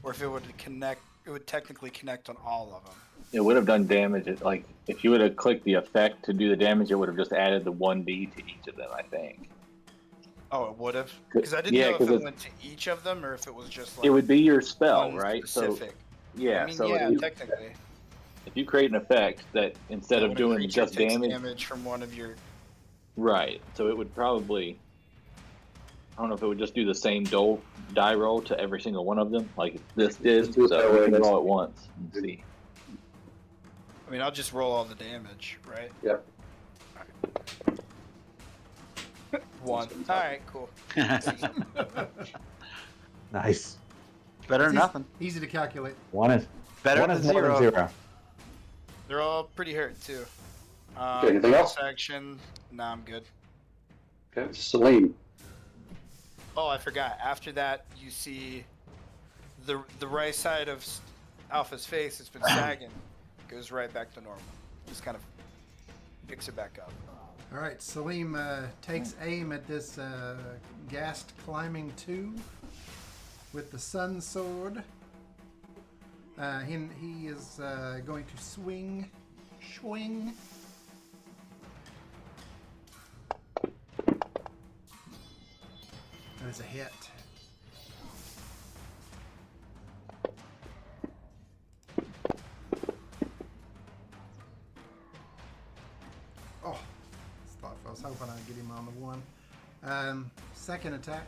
S4: or if it would connect. It would technically connect on all of them.
S1: It would have done damage. Like if you would have clicked the effect to do the damage, it would have just added the 1d to each of them. I think.
S4: Oh, it would have, because I didn't
S1: Yeah,
S4: know if
S1: 'cause
S4: it went to each of them or if it was just like
S1: It would be your spell,
S4: one
S1: right?
S4: specific.
S1: So yeah.
S4: I mean,
S1: so
S4: yeah,
S1: if,
S4: technically.
S1: if you create an effect that instead
S4: When
S1: of
S4: a
S1: doing
S4: creature
S1: just
S4: takes
S1: damage,
S4: from one of your.
S1: right? So it would probably. I don't know if it would just do the same die roll to every single one of them, like this did.
S5: Just do it that
S1: So
S5: way,
S1: we can
S5: that's-
S1: roll at once and see.
S4: I mean, I'll just roll all the damage, right?
S5: Yep.
S4: 1. All right, cool.
S8: Nice.
S7: Better than nothing.
S2: Easy to calculate.
S8: One is
S7: Better
S8: one
S7: than
S8: is more than
S7: 0.
S8: 0.
S4: They're all pretty hurt too.
S5: Okay, anything else?
S4: Action. Nah, I'm good.
S5: Okay, Celine.
S4: Oh, I forgot. After that, you see the right side of Alpha's face has been sagging. Goes right back to normal. Just kind of picks it back up.
S2: All right, Salim takes aim at this Ghast climbing 2 with the Sun Sword. He is going to swing. That is a hit. Oh, I was hoping I'd get him on the 1. Second attack.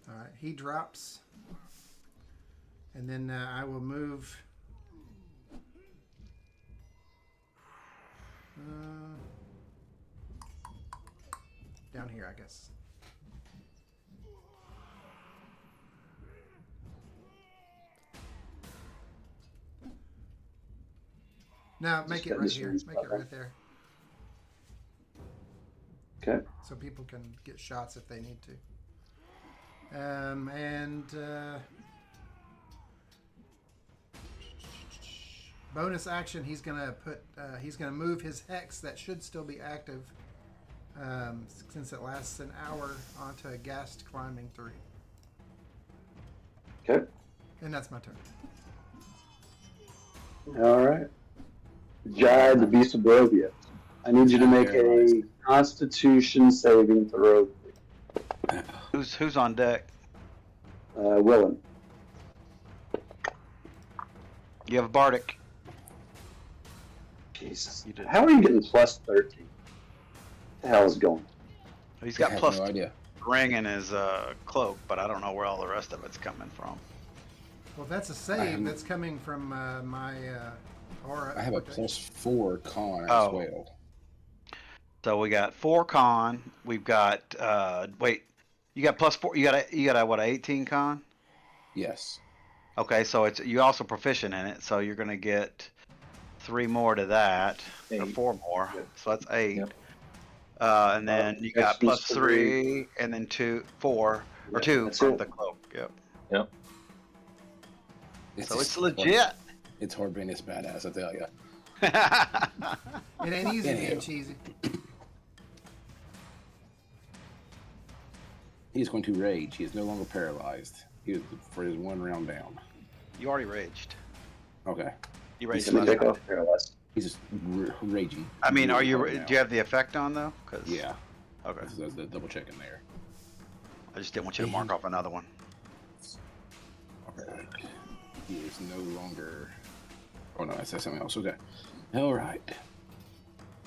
S2: All right, he drops. And then I will move down here, I guess. Now make it right here. Make it right there.
S5: Okay.
S2: So people can get shots if they need to. Bonus action, he's gonna move his hex that should still be active, since it lasts an hour, onto a ghast climbing 3.
S5: Okay.
S2: And that's my turn.
S5: All right. Jai, the Beast of Barovia. I need you to make a Constitution saving throw.
S7: Who's on deck?
S5: Willem.
S7: You have a Bardic.
S5: Jesus.
S7: You did.
S5: How are you getting plus 13? What the hell is going on?
S7: He's
S6: I
S7: got
S6: have
S7: plus
S6: no idea.
S7: ring in his cloak, but I don't know where all the rest of it's coming from.
S2: Well, that's a save. That's coming from my aura.
S6: I have a +4 con as
S7: Oh.
S6: well.
S7: So we got 4 con. We've got wait, you got +4. You got a what? A 18 con.
S6: Yes.
S7: Okay, so it's you also proficient in it, so you're gonna get 3 more to that, or
S1: 8.
S7: 4 more.
S1: Yep.
S7: So that's 8.
S1: Yep.
S7: And then you got
S5: That's
S7: +3, and then 4 or 2
S5: that's
S7: from
S5: it.
S7: the cloak. Yep.
S1: Yep.
S7: So it's legit.
S6: It's hard being this badass, I tell you.
S2: It ain't easy
S6: Anyhow.
S2: being cheesy.
S6: He's going to rage. He is no longer paralyzed. He is for his 1 round down.
S7: You already raged.
S6: Okay.
S7: You
S5: He's
S7: raged
S5: going
S7: last
S5: to take
S7: time.
S5: off paralyzed.
S6: He's just raging.
S7: I mean, are you?
S6: Really hard
S7: Do you have the effect on though? 'Cause-
S6: Yeah.
S7: Okay.
S6: That's the double checking there.
S7: I just didn't want you to mark off another one.
S6: Okay. He is no longer. Oh no, that's something else. Okay. All right.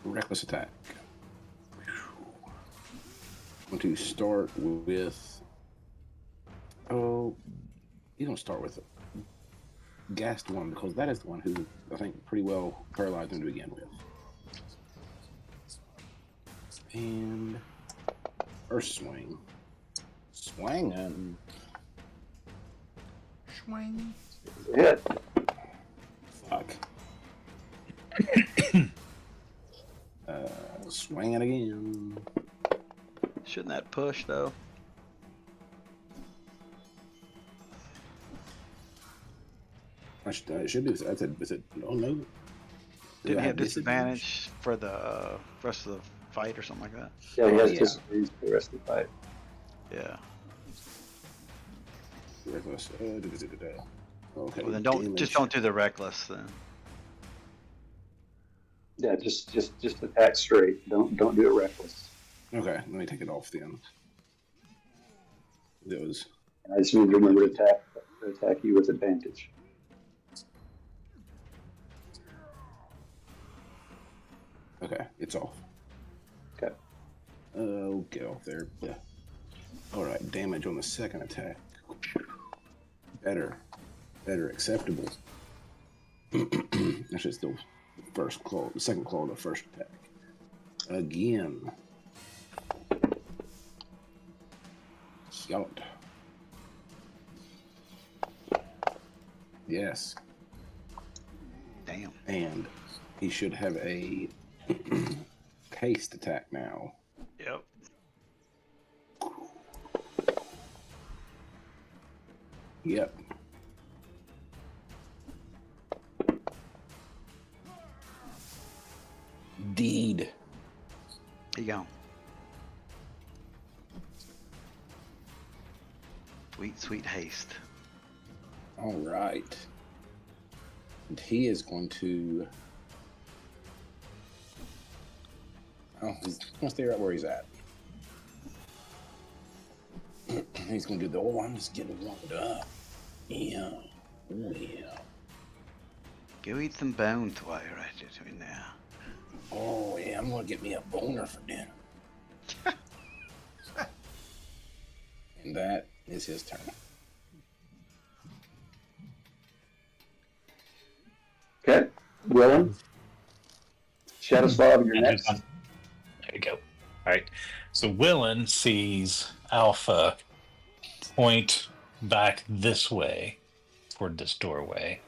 S6: Reckless attack. I'm going to start with. Oh, you don't start with Ghast 1 because that is the one who I think pretty well paralyzed him to begin with. And first swing. Swinging.
S2: Swing.
S5: Hit.
S6: Fuck. Swinging again.
S7: Shouldn't that push though?
S6: It should be. That's a. Is it? Oh no.
S7: Didn't he have disadvantage for the rest of the fight or something like that?
S5: Yeah, he has
S6: Yeah.
S5: disadvantage for the rest of the fight.
S7: Yeah.
S6: Reckless. Okay.
S7: Well, then
S6: damage.
S7: don't do the reckless then.
S5: Yeah, just attack straight. Don't do it reckless.
S6: Okay, let me take it off then. That was
S5: And I just need to remember to attack you with advantage.
S6: okay. It's off.
S5: Okay.
S6: Get off there. Yeah. All right. Damage on the second attack. Better. Acceptable. Actually, it's still first claw. The second claw of the first attack. Again. Shot. Yes.
S7: Damn.
S6: And he should have a haste attack now.
S7: Yep.
S6: Yep. Deed.
S7: There you go. Sweet, sweet haste.
S6: All right. And he is going to. Oh, he's going to stay right where he's at. He's going to do the. Oh, I'm just getting warmed up. Yeah. Oh, yeah.
S7: Go eat some bones while you're at it right now.
S6: Oh, yeah. I'm going to get me a boner for dinner. And that is his turn.
S5: Okay. Willem. Shadow Slav, you're
S3: And
S5: next.
S3: there you go. Right. So Willen sees Alpha point back this way toward this doorway.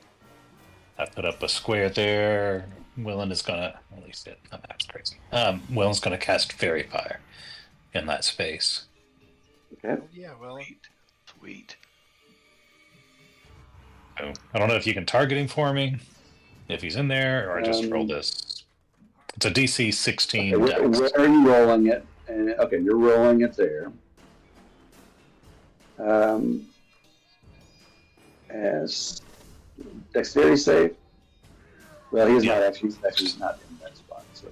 S3: I put up a square there. Willen is gonna, at least it, oh, that's crazy. Willen's gonna cast Fairy Fire in that space.
S5: Okay.
S4: Oh, yeah, well,
S7: Sweet.
S3: So I don't know if you can target him for me, if he's in there, or just roll this. It's a DC 16
S5: Okay,
S3: dex.
S5: where are you rolling it? And okay, you're rolling it there. As dexterity save. Well, he's not actually. He's actually not in that spot. So.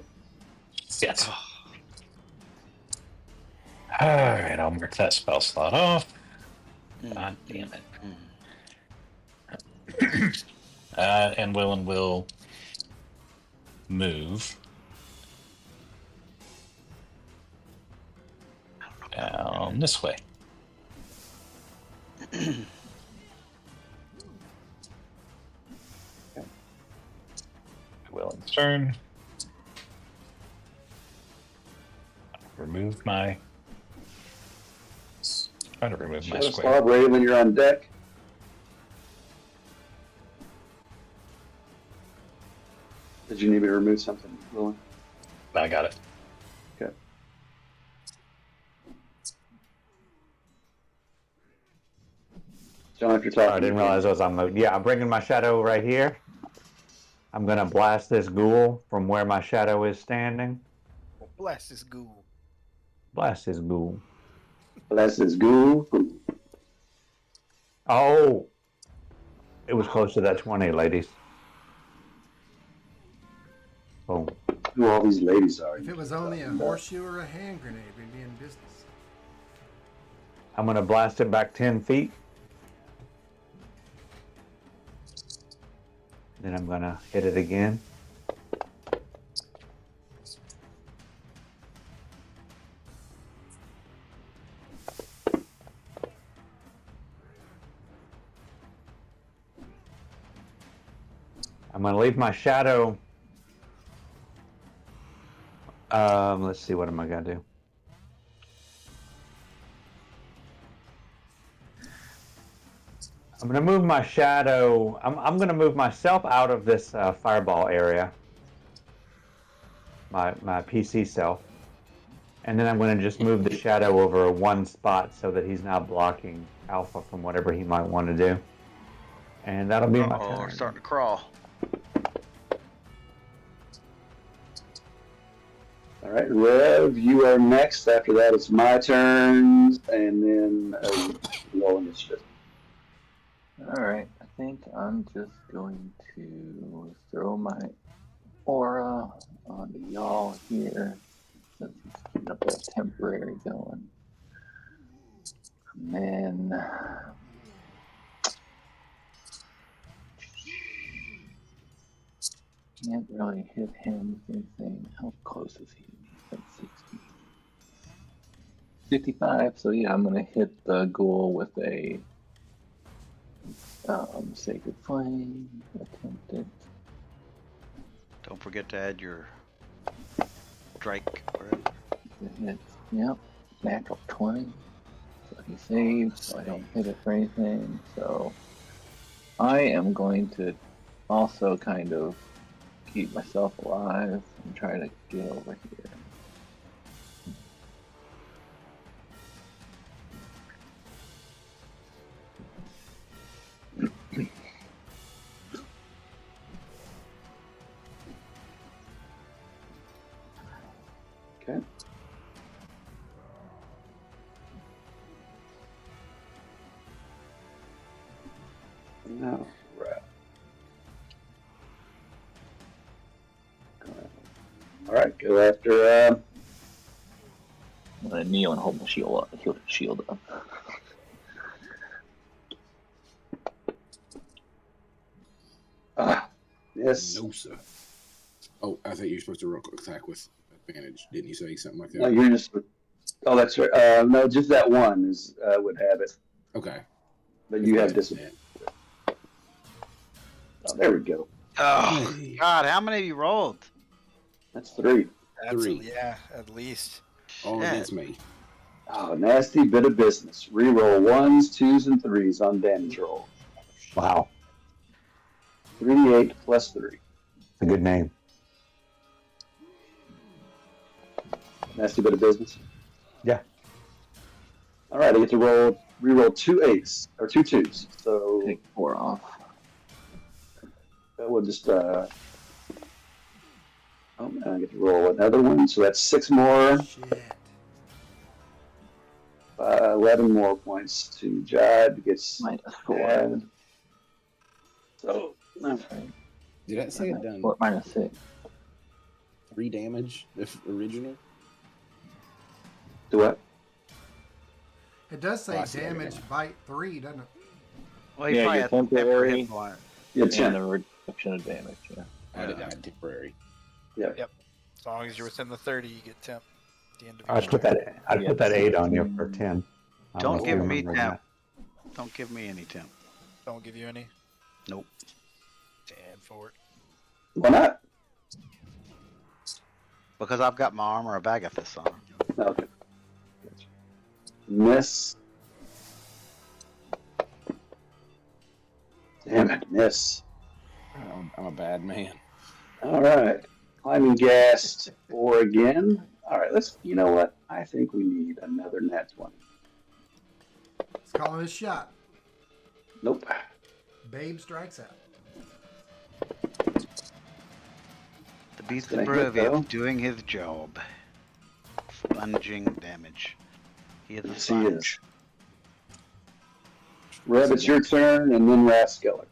S3: Yes. All right, I'll mark that spell slot off. God damn it. And Willen will move down this way. Willen's turn. Remove my. Try to remove my square.
S5: Shadowslaw, Raven, you're on deck. Did you need me to remove something, Willen?
S3: I got it.
S5: Okay. John, if you're talking.
S8: I didn't realize I was on mode. Yeah, I'm bringing my shadow right here. I'm gonna blast this ghoul from where my shadow is standing.
S4: bless this ghoul.
S8: Blast this ghoul.
S5: Bless this ghoul.
S8: Oh, it was close to that 20, ladies. Oh,
S5: Who all these ladies are?
S2: If it was only a horseshoe or a hand grenade, we'd be in business.
S8: I'm gonna blast it back 10 feet. Then I'm gonna hit it again. I'm gonna leave my shadow. Let's see, what am I gonna do? I'm gonna move my shadow. I'm gonna move myself out of this fireball area. My PC self, and then I'm gonna just move the shadow over one spot so that he's now blocking Alpha from whatever he might want to do. And that'll be my turn.
S7: We're starting to crawl.
S5: All right, Rev, you are next. After that, it's my turn, and then roll initiative.
S1: All right, I think I'm just going to throw my aura onto y'all here, since it's keeping up that temporary going. And then can't really hit him with anything. How close is he? He's like 60. 55, so yeah, I'm gonna hit the ghoul with a Sacred Flame. Attempt it.
S7: Don't forget to add your strike. Whatever.
S1: Hit. Yep. Natural 20. So he saved, so I don't hit it for anything. So I am going to also kind of keep myself alive and try to get over here.
S5: Okay. Now, right. All right, go after.
S1: I'm gonna kneel and hold the shield up. Shield up.
S5: Yes.
S6: No, sir. Oh, I think you're supposed to roll attack with advantage. Didn't you say something like that?
S5: No, you're just. Oh, that's right. No, just that one is would have it.
S6: Okay.
S5: But you have disadvantage. Oh, there we go.
S7: Oh,
S6: Hey.
S7: God, how many have you rolled?
S5: That's 3.
S4: That's
S6: Three.
S4: yeah, at least.
S6: All against me.
S5: Oh, nasty bit of business. Reroll 1s, 2s, and 3s on damage roll.
S8: Wow.
S5: 3d8 plus 3.
S8: It's a good name.
S5: Nasty bit of business.
S8: Yeah.
S5: All right, I get to reroll 2 8s or 2 2s. So
S1: Take 4 off.
S5: we'll just I get to roll another one. So that's 6 more.
S2: Shit.
S5: 11 more points to Jad. Gets
S1: -4.
S5: added. So
S6: Did that say it done
S1: -6.
S6: 3 damage if original?
S5: do what?
S2: It does say
S6: I see what you're
S2: damage
S6: doing.
S2: bite 3, doesn't it?
S7: Well, he
S1: Yeah,
S7: probably
S1: your
S7: has to pay for
S1: temporary-
S7: hit point.
S5: Yeah,
S1: And
S5: 10.
S1: the reduction of damage. Yeah.
S6: I didn't have temporary.
S4: As long as you're within the 30, you get temp. At the end of
S8: I
S4: each
S8: put
S4: turn.
S8: that. I put that 8 on you for 10. I
S7: Don't
S8: know
S7: give
S8: if you
S7: me
S8: remember
S7: temp.
S8: that.
S7: Don't give me any temp.
S4: Don't give you any.
S7: Nope.
S4: 10 for it.
S5: Why not?
S7: Because I've got my armor of Agathis on.
S5: Okay. Miss. Damn it, miss.
S6: I'm a bad man.
S5: All right. Climbing Ghast 4 again. All right, you know what? I think we need another nat 20.
S2: Let's call him his shot.
S5: Nope.
S2: Babe strikes out.
S7: The beast
S5: Gonna
S7: of
S5: hit, though.
S7: Barovia doing his job. Sponging damage. He is a
S5: Yes, he is.
S7: sponge.
S5: Reb, it's your turn, and then Raskeller.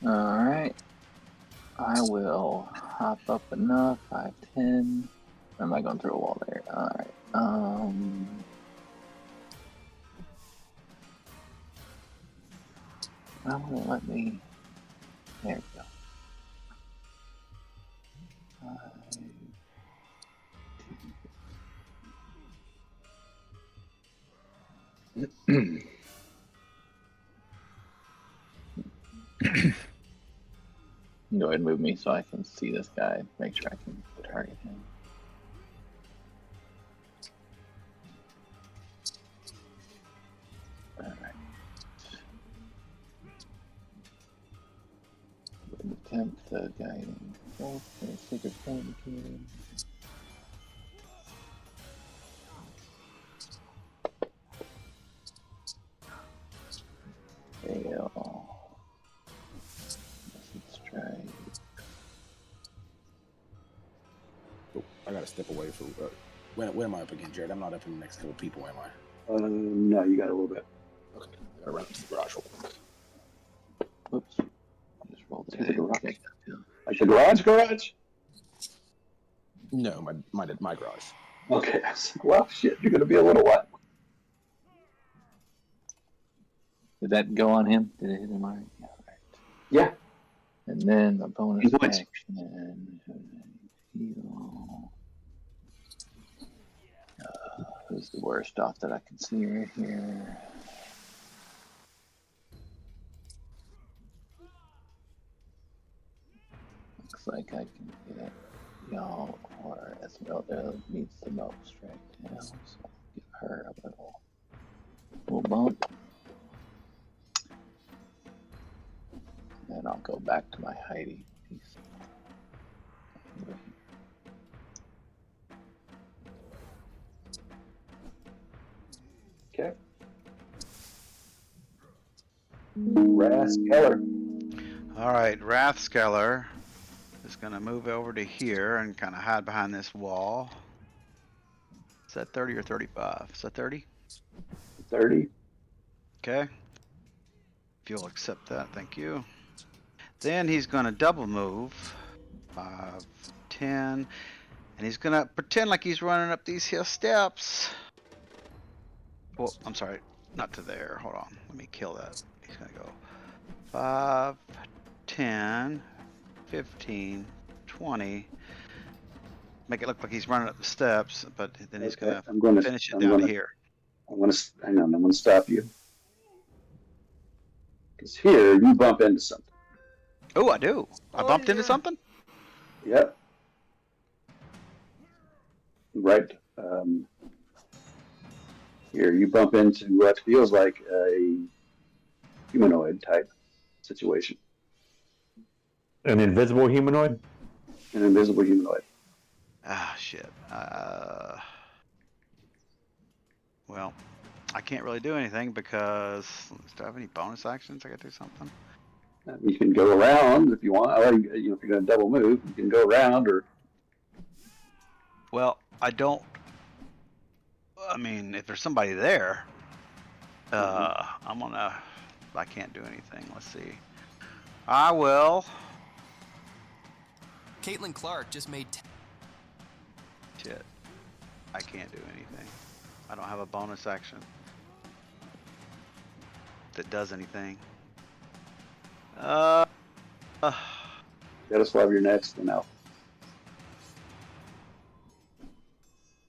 S1: Alright. I will hop up enough. 5, 10. Or am I going through a wall there? Alright. Well, will let me. There we go. 5, 2. Go ahead and move me so I can see this guy. Make sure I can target him. Alright. Attempt the guiding bolt for a secret indicator. Fail. Let's try.
S6: Oh, I gotta step away from. When am I up again, Jared? I'm not up in the next couple people, am I?
S5: No, you got a little bit.
S6: Okay, I gotta run up to the garage.
S1: Whoops. I just rolled it. Okay.
S5: Like the garage?
S6: No, my garage.
S5: Okay. Well, shit, you're going to be a little while.
S1: Did that go on him? Did it hit him already? Yeah, right.
S5: Yeah.
S1: And then a bonus
S5: He wins.
S1: action. Heal. Who's the worst off that I can see right here? Looks like I can get y'all or Esmeralda needs the most right now, so I'll give her a little bump. And I'll go back to my Heidi piece.
S5: Okay. Raskeller.
S7: All right, Wrathskeller is going to move over to here and kind of hide behind this wall. Is that 30 or 35? Is that 30?
S5: 30.
S7: Okay. If you'll accept that, thank you. Then he's going to double move. 5, 10. And he's going to pretend like he's running up these here steps. Well, I'm sorry. Not to there. Hold on. Let me kill that. He's going to go 5, 10, 15, 20. Make it look like he's running up the steps, but then he's
S5: Okay,
S7: going to finish it down here.
S5: I'm going to stop you. Because here, you bump into something.
S7: Oh, I do. I
S2: Oh,
S7: bumped into
S2: yeah.
S7: something?
S5: Yep. Right. Here, you bump into what feels like a humanoid type situation.
S8: An invisible humanoid?
S5: An invisible humanoid.
S7: Ah, shit. Well, I can't really do anything because do I have any bonus actions? I gotta do something.
S5: You can go around if you want. Or, if you're going to double move, you can go around or.
S7: Well, I don't. I mean, if there's somebody there, I'm gonna. I can't do anything. Let's see. I will.
S10: Caitlin Clark just made.
S7: Shit. I can't do anything. I don't have a bonus action that does anything.
S5: Yaroslav, you're next, and now.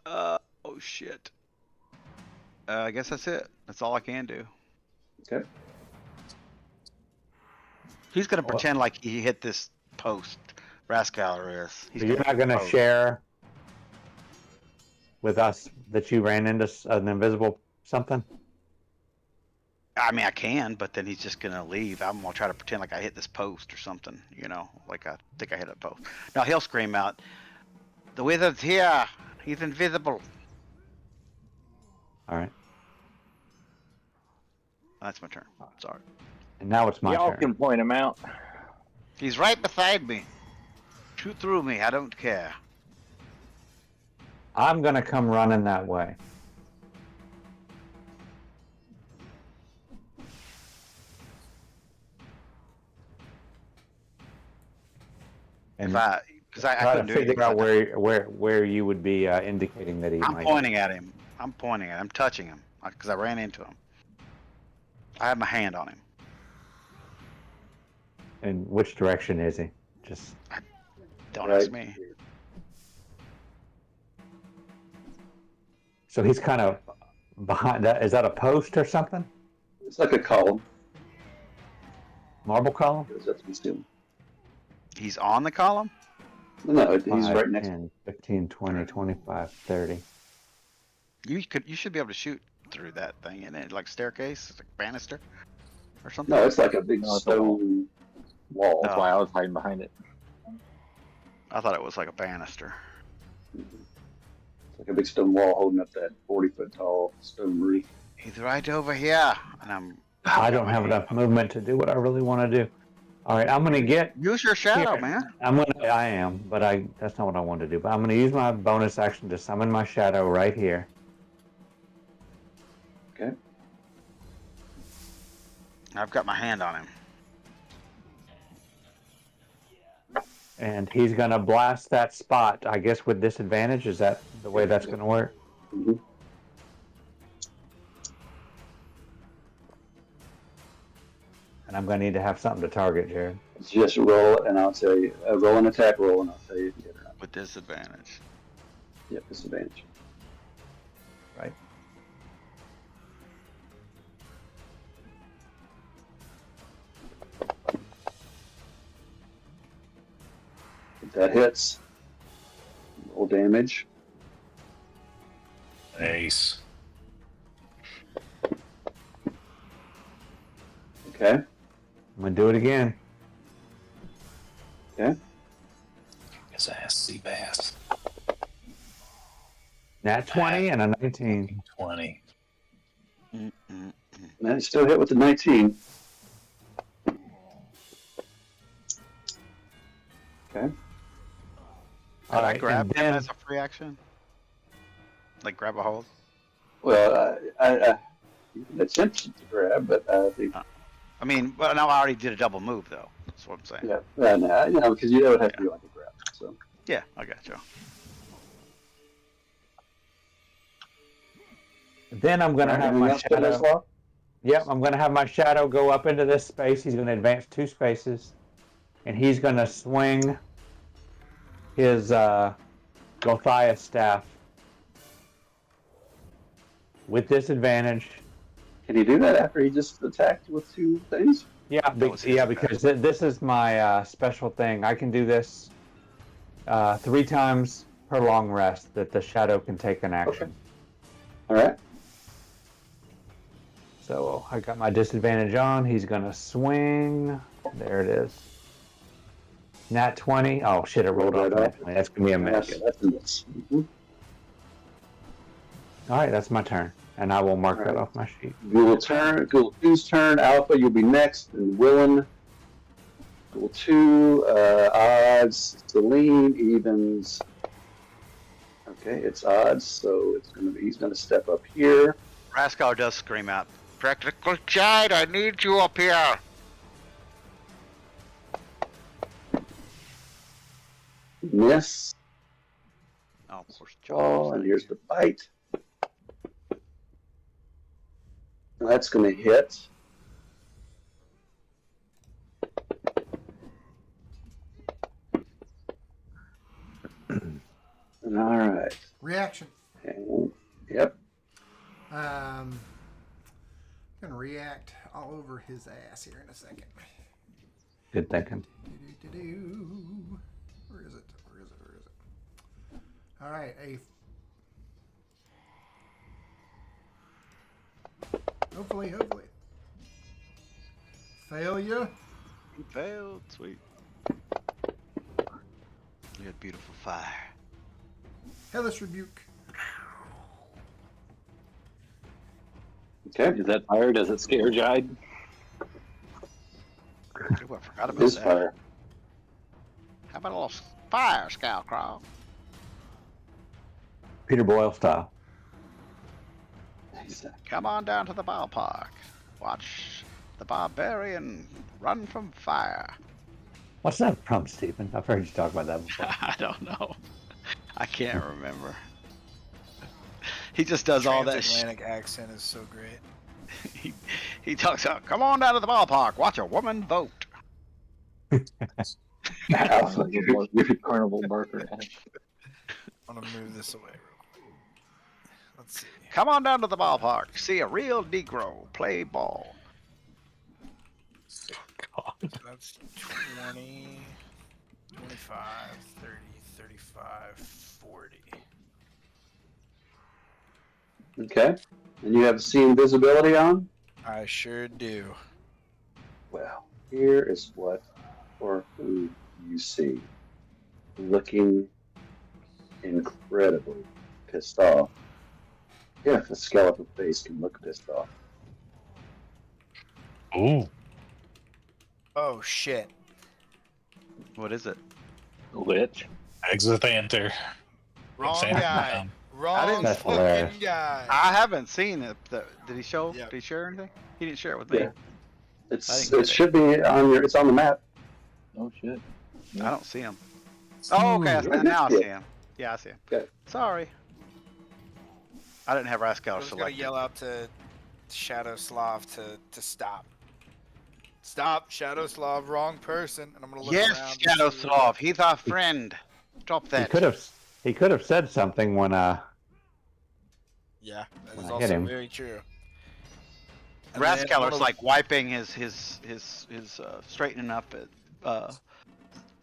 S7: Oh shit. I guess that's it. That's all I can do.
S5: Okay.
S7: He's gonna pretend like he hit this post. Raskaler is. He's
S8: You're not going to share with us that you ran into an invisible something?
S7: I mean, I can, but then he's just gonna leave. I'm gonna try to pretend like I hit this post or something, you know, like I think I hit a post. Now he'll scream out, "The wizard's here! He's invisible!"
S8: All right.
S7: That's my turn. Sorry.
S8: And now it's my
S1: Y'all
S8: turn.
S1: can point him out.
S7: He's right beside me. Shoot through me. I don't care.
S8: I'm going to come running that way. And
S7: Because I
S8: try to
S7: couldn't do anything.
S8: figure out where you would be indicating that he
S7: I'm
S8: might.
S7: pointing at him. I'm touching him because I ran into him. I have my hand on him.
S8: And which direction is he? Just
S7: don't ask me.
S8: So he's kind of behind that. Is that a post or something?
S5: It's like a column.
S8: Marble column?
S5: That's assumed.
S7: He's on the column?
S5: No, he's
S8: 5,
S5: right next
S8: 10, 15, 20, 25, 30.
S7: You should be able to shoot through that thing, isn't it? Like staircase, like banister, or something.
S5: No, it's like a big stone wall.
S1: That's why I was hiding behind it.
S7: I thought it was like a banister.
S5: It's like a big stone wall holding up that 40-foot tall stone roof.
S7: He's right over here, and
S8: I don't have enough movement to do what I really want to do. All right, I'm gonna get.
S7: Use your shadow,
S8: here.
S7: man.
S8: I am, but that's not what I wanted to do. But I'm gonna use my bonus action to summon my shadow right here.
S5: Okay.
S7: I've got my hand on him.
S8: And he's gonna blast that spot. I guess with disadvantage. Is that the way that's gonna work?
S5: Mm-hmm.
S8: And I'm gonna need to have something to target, Jared.
S5: Just roll, and I'll tell you. Roll an attack roll, and I'll tell you if you get it or not.
S7: With disadvantage.
S5: Yep, disadvantage.
S8: Right.
S5: If that hits, roll damage.
S3: Nice.
S5: Okay.
S8: I'm gonna do it again.
S5: Okay.
S3: His ass, sea bass.
S8: Nat 20 and a 19.
S3: 20.
S5: And it still hit with the 19. Okay.
S8: All
S7: I
S8: right,
S7: grab
S8: and
S7: him
S8: then-
S7: as a free action? Like grab a hold?
S5: Well, you can attempt to grab, but I think.
S7: I mean, well, no, I already did a double move, though. That's what I'm saying.
S5: Yeah, no, because that would have to be like a grab. So.
S7: Yeah, I got you.
S8: Then I'm gonna have
S5: Anything
S8: my
S5: else for this
S8: shadow.
S5: law?
S8: Yep, I'm gonna have my shadow go up into this space. He's gonna advance 2 spaces, and he's gonna swing his Goliath staff with disadvantage.
S5: Can he do that after he just attacked with 2 things?
S8: Yeah, because this is my special thing. I can do this 3 times per long rest that the shadow can take an action.
S5: All right.
S8: So I got my disadvantage on. He's gonna swing. There it is. Nat 20. Oh shit! It rolled off nat 20. That's gonna be a miss.
S5: Okay, that's a miss. Mm-hmm.
S8: All right, that's my turn, and I will mark that
S5: Alright.
S8: off my sheet.
S5: Ghoul 2's turn. Alpha, you'll be next, and Willen. Ghoul 2, odds. Celine evens. Okay, it's odds, so it's gonna be. He's gonna step up here.
S7: Raskar does scream out, "Practical Giant, I need you up here!"
S5: Miss.
S7: Oh, of course,
S5: Oh, and here's the bite. That's going to hit. All right.
S2: Reaction.
S5: And, yep.
S2: Gonna react all over his ass here in a second.
S8: Good thinking.
S2: Where is it? All right, hopefully. Failure.
S7: He failed, sweet. You had beautiful fire.
S2: Hellish rebuke.
S5: Okay.
S1: Is that fire? Does it scare Jide?
S7: Ooh, I forgot about
S5: His
S7: that.
S5: fire.
S7: How about a little fire, Scoutcraw?
S8: Peter Boyle style.
S7: Come on down to the ballpark. Watch the barbarian run from fire.
S8: What's that from, Stephen? I've heard you talk about that before.
S7: I don't know. I can't remember. He just does all that shit.
S4: Transatlantic accent is so great.
S7: He talks out, come on down to the ballpark, watch a woman vote.
S1: Carnival barker.
S4: I'm gonna move this away real quick. Let's see.
S7: Come on down to the ballpark, see a real Negro play ball.
S4: That's 20, 25, 30, 35, 40.
S5: Okay. And you have see invisibility on?
S4: I sure do.
S5: Well, here is what or who you see. Looking incredibly pissed off. If a skeleton face can look pissed off.
S3: Ooh.
S4: Oh shit.
S7: What is it?
S1: Lich.
S3: Exithanter.
S4: Wrong
S3: Same
S4: guy.
S3: time.
S4: Wrong
S8: That's
S4: fucking
S8: hilarious.
S4: guy.
S7: I haven't seen it. Did he show?
S4: Yeah.
S7: Did he share anything? He didn't share it with me.
S5: Yeah.
S7: I
S5: It's
S7: didn't get
S5: it should be on your. It's on the map.
S1: Oh shit.
S7: I don't see him. Oh, okay. Now I see him. Yeah, I see him.
S5: Okay.
S7: Sorry. I didn't have
S4: I
S7: Raskar
S4: was gonna
S7: selected.
S4: yell out to Shadow Slav to stop. Stop, Shadow Slav, wrong person. And I'm gonna look around.
S7: Yes, Shadow Slav. He's our friend. Stop
S8: He
S7: that.
S8: could have said something when
S4: Yeah, that
S8: When
S4: is
S8: I hit
S4: also
S8: him.
S4: very true. And then I'm
S7: Rascaler's
S4: gonna-
S7: like wiping his straightening up at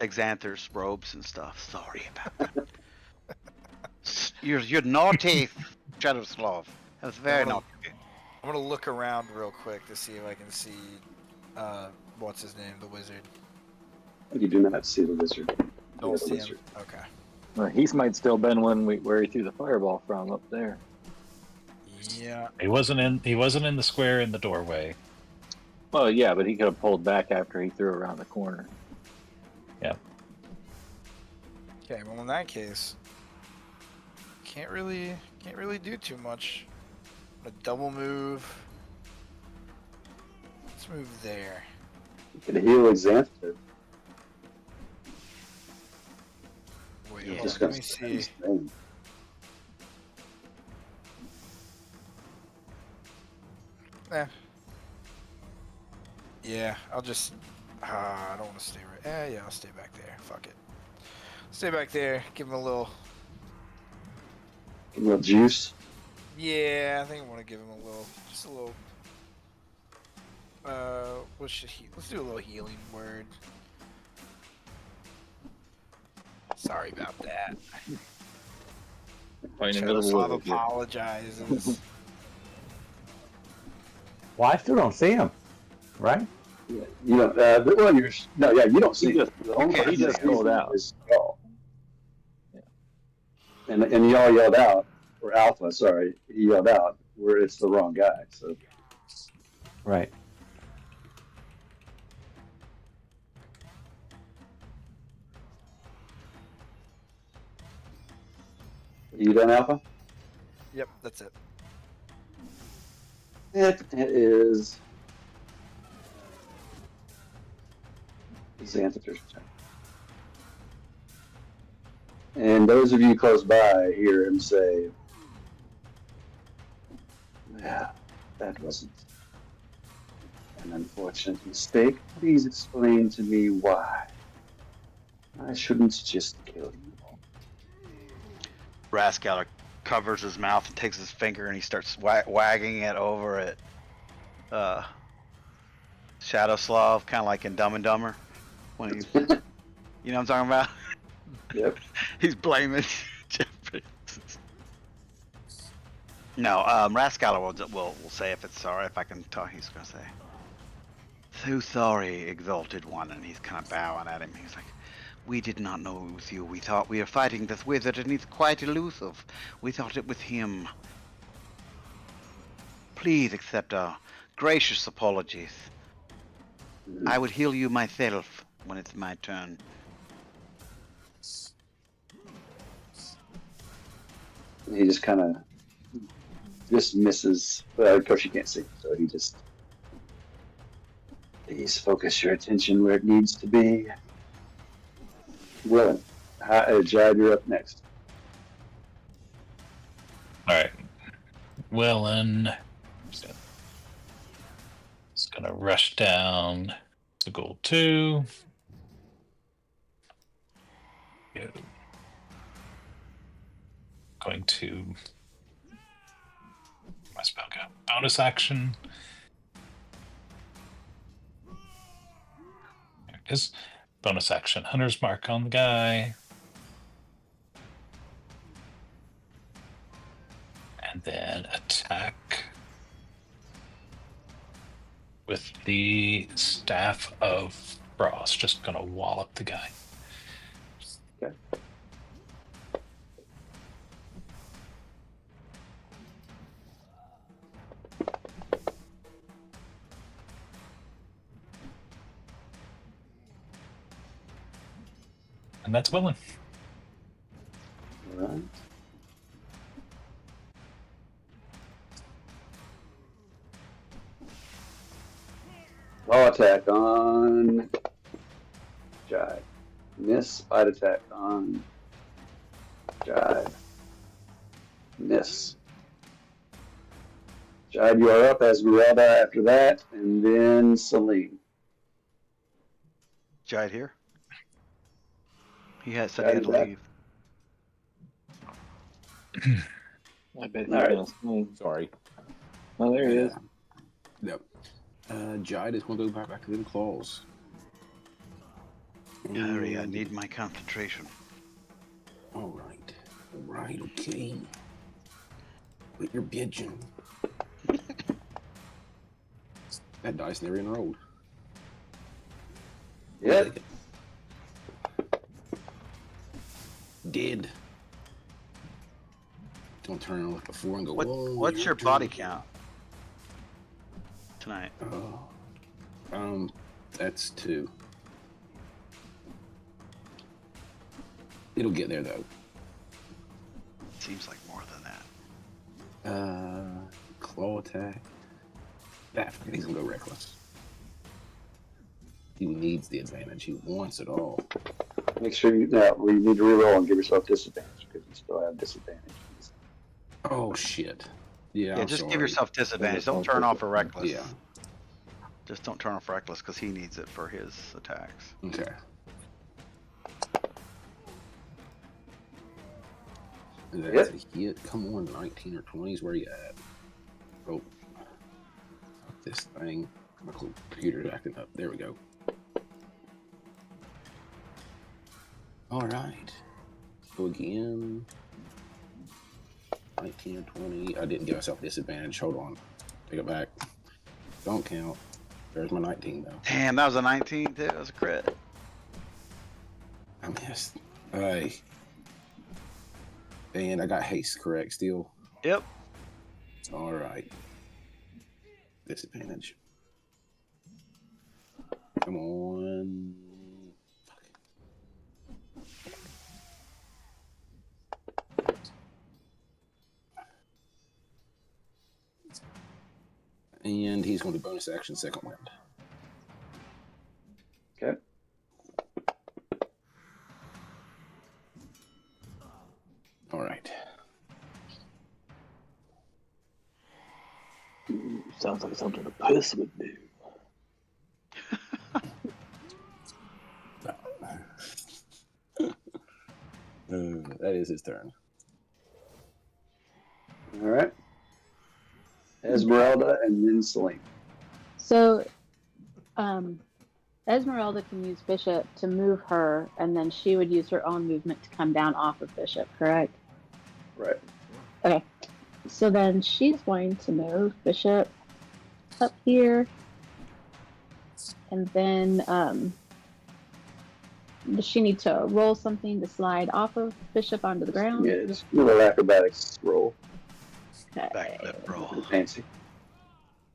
S7: Exanther's robes and stuff. Sorry about that. You're naughty, Shadow Slav. That's very
S4: I'm gonna-
S7: naughty.
S4: I'm gonna look around real quick to see if I can see what's his name, the wizard.
S5: You do not see the wizard.
S4: Don't
S5: Yeah,
S4: see
S5: the
S4: him.
S5: wizard.
S4: Okay.
S1: Well, he might still been where he threw the fireball from up there.
S4: Yeah.
S3: He wasn't in the square in the doorway.
S1: Well, yeah, but he could have pulled back after he threw around the corner.
S4: Okay. Well, in that case, can't really do too much. A double move. Let's move there.
S5: You can heal Xanther.
S4: Wait,
S7: Yeah.
S4: hold
S5: Just
S4: on,
S5: gonna
S4: let me
S5: stand
S4: see.
S5: his thing.
S4: Yeah, I'll just. I don't want to stay right. Yeah, I'll stay back there. Fuck it. Stay back there. Give him a little.
S5: A little juice.
S4: Yeah, I think I want to give him a little. Just a little. What should he? Let's do a little healing word. Sorry about that.
S1: Probably in the middle of the
S4: Jaroslav
S1: woods here.
S4: apologizes.
S8: Well, I still don't see him, right?
S5: Yeah, you don't. Well, you're no. Yeah, you don't see
S1: He
S5: it. The only
S7: can't
S5: person
S1: see
S5: that
S1: it.
S5: sees
S1: Called
S5: him
S1: out.
S5: is y'all.
S1: Yeah.
S5: And y'all yelled out, or Alpha. Sorry, he yelled out where it's the wrong guy. So
S8: Right.
S5: you done, Alpha?
S4: Yep, that's it.
S5: It is. Xanthiter's turn. And those of you close by hear him say, "Yeah, that wasn't an unfortunate mistake. Please explain to me why. I shouldn't just kill you."
S7: Raskaller covers his mouth and takes his finger and he starts wagging it over at Shadowslav, kind of like in Dumb and Dumber. When he's, you know what I'm talking about?
S5: Yep.
S7: He's blaming Jeffrey. No, Raskaller will say if it's sorry, if I can talk, he's going to say, "So sorry, Exalted One," and he's kind of bowing at him. He's like, "We did not know it was you. We thought we were fighting this wizard and he's quite elusive. We thought it was him. Please accept our gracious apologies. I would heal you myself when it's my turn."
S5: He just kind of dismisses. Well, of course, you can't see, so he just. Please focus your attention where it needs to be. Well, Jad, you're up next.
S3: All right. Willen is going to rush down to goal 2. Yeah. Going to my spell go. Bonus action. There it is. Bonus action. Hunter's Mark on the guy. And then attack with the Staff of Frost. Just gonna wallop the guy.
S5: Okay.
S3: And that's Willen.
S5: All right. Claw attack on Jive. Miss. Bite attack on Jive. Miss. Jive, you are up. Esmeralda after that, and then Celine.
S7: Jide here. He had said he had to leave.
S1: I bet
S5: All
S1: he's
S5: right.
S1: gonna swing.
S6: Sorry.
S1: Oh, there he is.
S6: Yep. Jide is going to go back to them claws.
S7: Hurry, I need my concentration.
S6: All right. All right. Okay. Quit your bitching. That dice never enrolled.
S5: Yep.
S6: Dead. Don't turn on like before and go. Whoa,
S7: What's your
S6: turn."
S7: body count tonight?
S6: That's 2. It'll get there though.
S7: Seems like more than that.
S6: Claw attack. He's gonna go reckless. He needs the advantage. He wants it all.
S5: Make sure you need to reroll and give yourself disadvantage because you still have disadvantage.
S6: Oh shit. Yeah. I'm
S7: Just
S6: sorry.
S7: give yourself disadvantage. Don't turn off a reckless.
S6: Yeah.
S7: Just don't turn off reckless because he needs it for his attacks.
S6: Okay. That's a hit. Come on, 19 or 20s. Where you at? Oh, fuck this thing. My computer's acting up. There we go. All right. Go again. 19 and 20. I didn't give myself a disadvantage. Hold on. Take it back. Don't count. There's my 19 though.
S7: Damn, that was a 19 too. That was a crit.
S6: I missed. Alright. And I got haste, correct, still?
S7: Yep.
S6: Alright. Disadvantage. Come on. And he's going to bonus action second wind.
S5: Okay.
S6: All right.
S1: Sounds like something a puss would do.
S6: That is his turn.
S5: All right. Esmeralda and then Celine.
S9: So, Esmeralda can use Bishop to move her, and then she would use her own movement to come down off of Bishop, correct?
S5: Right.
S9: Okay. So then she's going to move Bishop up here, and then does she need to roll something to slide off of Bishop onto the ground?
S5: Yeah, just a little acrobatics roll.
S9: Okay.
S7: Backflip roll.
S5: Fancy.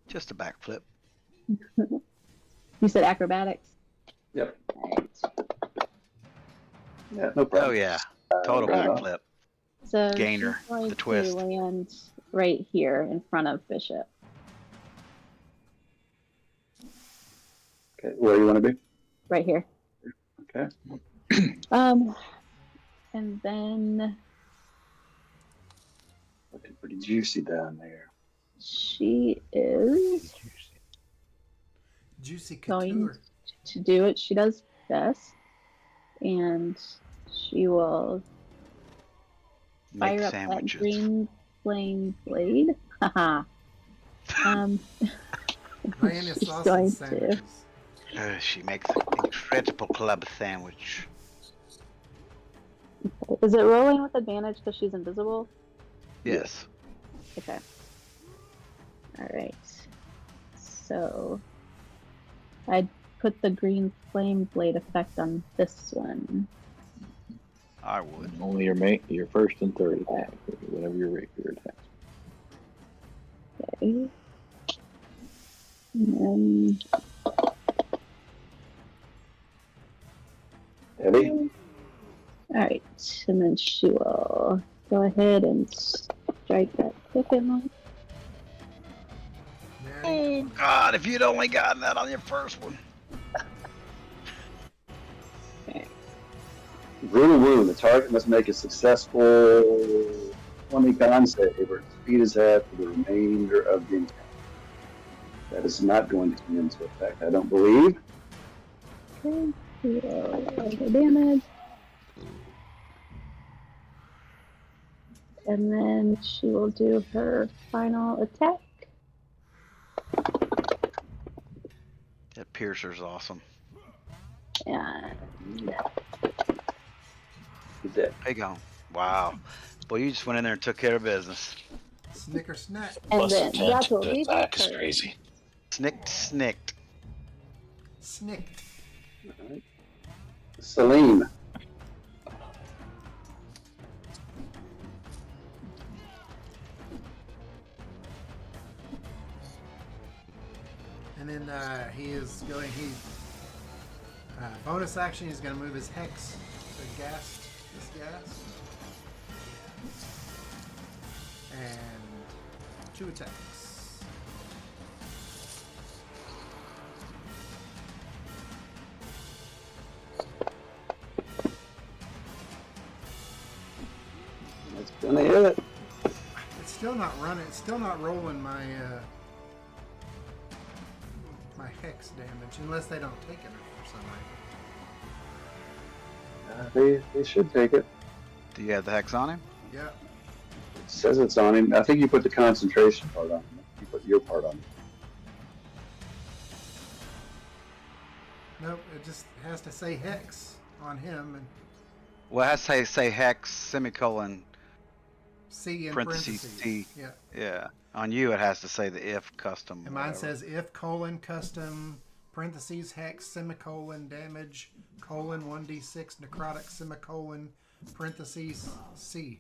S7: Just a backflip.
S9: You said acrobatics?
S5: Yep.
S9: Alright.
S5: Yeah, no problem.
S7: Oh yeah. Total
S5: right on.
S7: backflip.
S9: So
S7: Gainer,
S9: she's going
S7: the twist.
S9: to land right here in front of Bishop.
S5: Okay, where do you want to be?
S9: Right here.
S5: Okay.
S9: And then
S5: Looking pretty juicy down there.
S9: she is
S2: Juicy
S9: going
S2: couture.
S9: to do what she does best, and she will
S7: Make
S9: fire up
S7: sandwiches.
S9: that green flame blade. Haha.
S2: Diana
S9: she's
S2: sausage
S9: going
S2: sandwiches.
S7: She makes an incredible club sandwich.
S9: Is it rolling with advantage because she's invisible?
S7: Yes.
S9: Okay. Alright. So I'd put the green flame blade effect on this one.
S7: I would.
S1: Only your first and third attack, whatever your regular attack.
S9: Okay. And then
S5: Heavy?
S9: alright. And then she will go ahead and strike that quicken one.
S7: Oh God! If you'd only gotten that on your first one.
S5: Brutal wound. The target must make a successful 20 con save or defeat his head for the remainder of the encounter. That is not going to come into effect, I don't believe.
S9: Okay. She will roll the damage. And then she will do her final attack.
S7: That piercer's awesome.
S9: And
S5: He's dead.
S7: There you go. Wow. Boy, you just went in there and took care of business.
S2: Snicker snack.
S9: and
S3: Plus
S9: then
S3: 10
S9: that
S3: to
S9: will
S3: the
S9: be her
S3: attack is
S9: turn.
S3: crazy.
S7: Snicked.
S2: Snicked.
S5: Alright. Celine.
S2: And then he is going. Bonus action. He's going to move his hex to gas. This gas. And 2 attacks.
S5: That's gonna hit it.
S2: It's still not running. It's still not rolling my my hex damage unless they don't take it for some reason.
S5: They should take it.
S7: Do you have the hex on him?
S2: Yeah.
S5: It says it's on him. I think you put the concentration part on him. You put your part on him.
S2: Nope. It just has to say hex on him, and
S7: Well, it has to say hex, semicolon,
S2: C in
S7: parentheses,
S2: parentheses.
S7: C.
S2: Yeah.
S7: Yeah. On you, it has to say the if custom.
S2: And mine
S7: whatever.
S2: says if colon custom parentheses hex semicolon damage colon 1d6 necrotic semicolon parentheses C.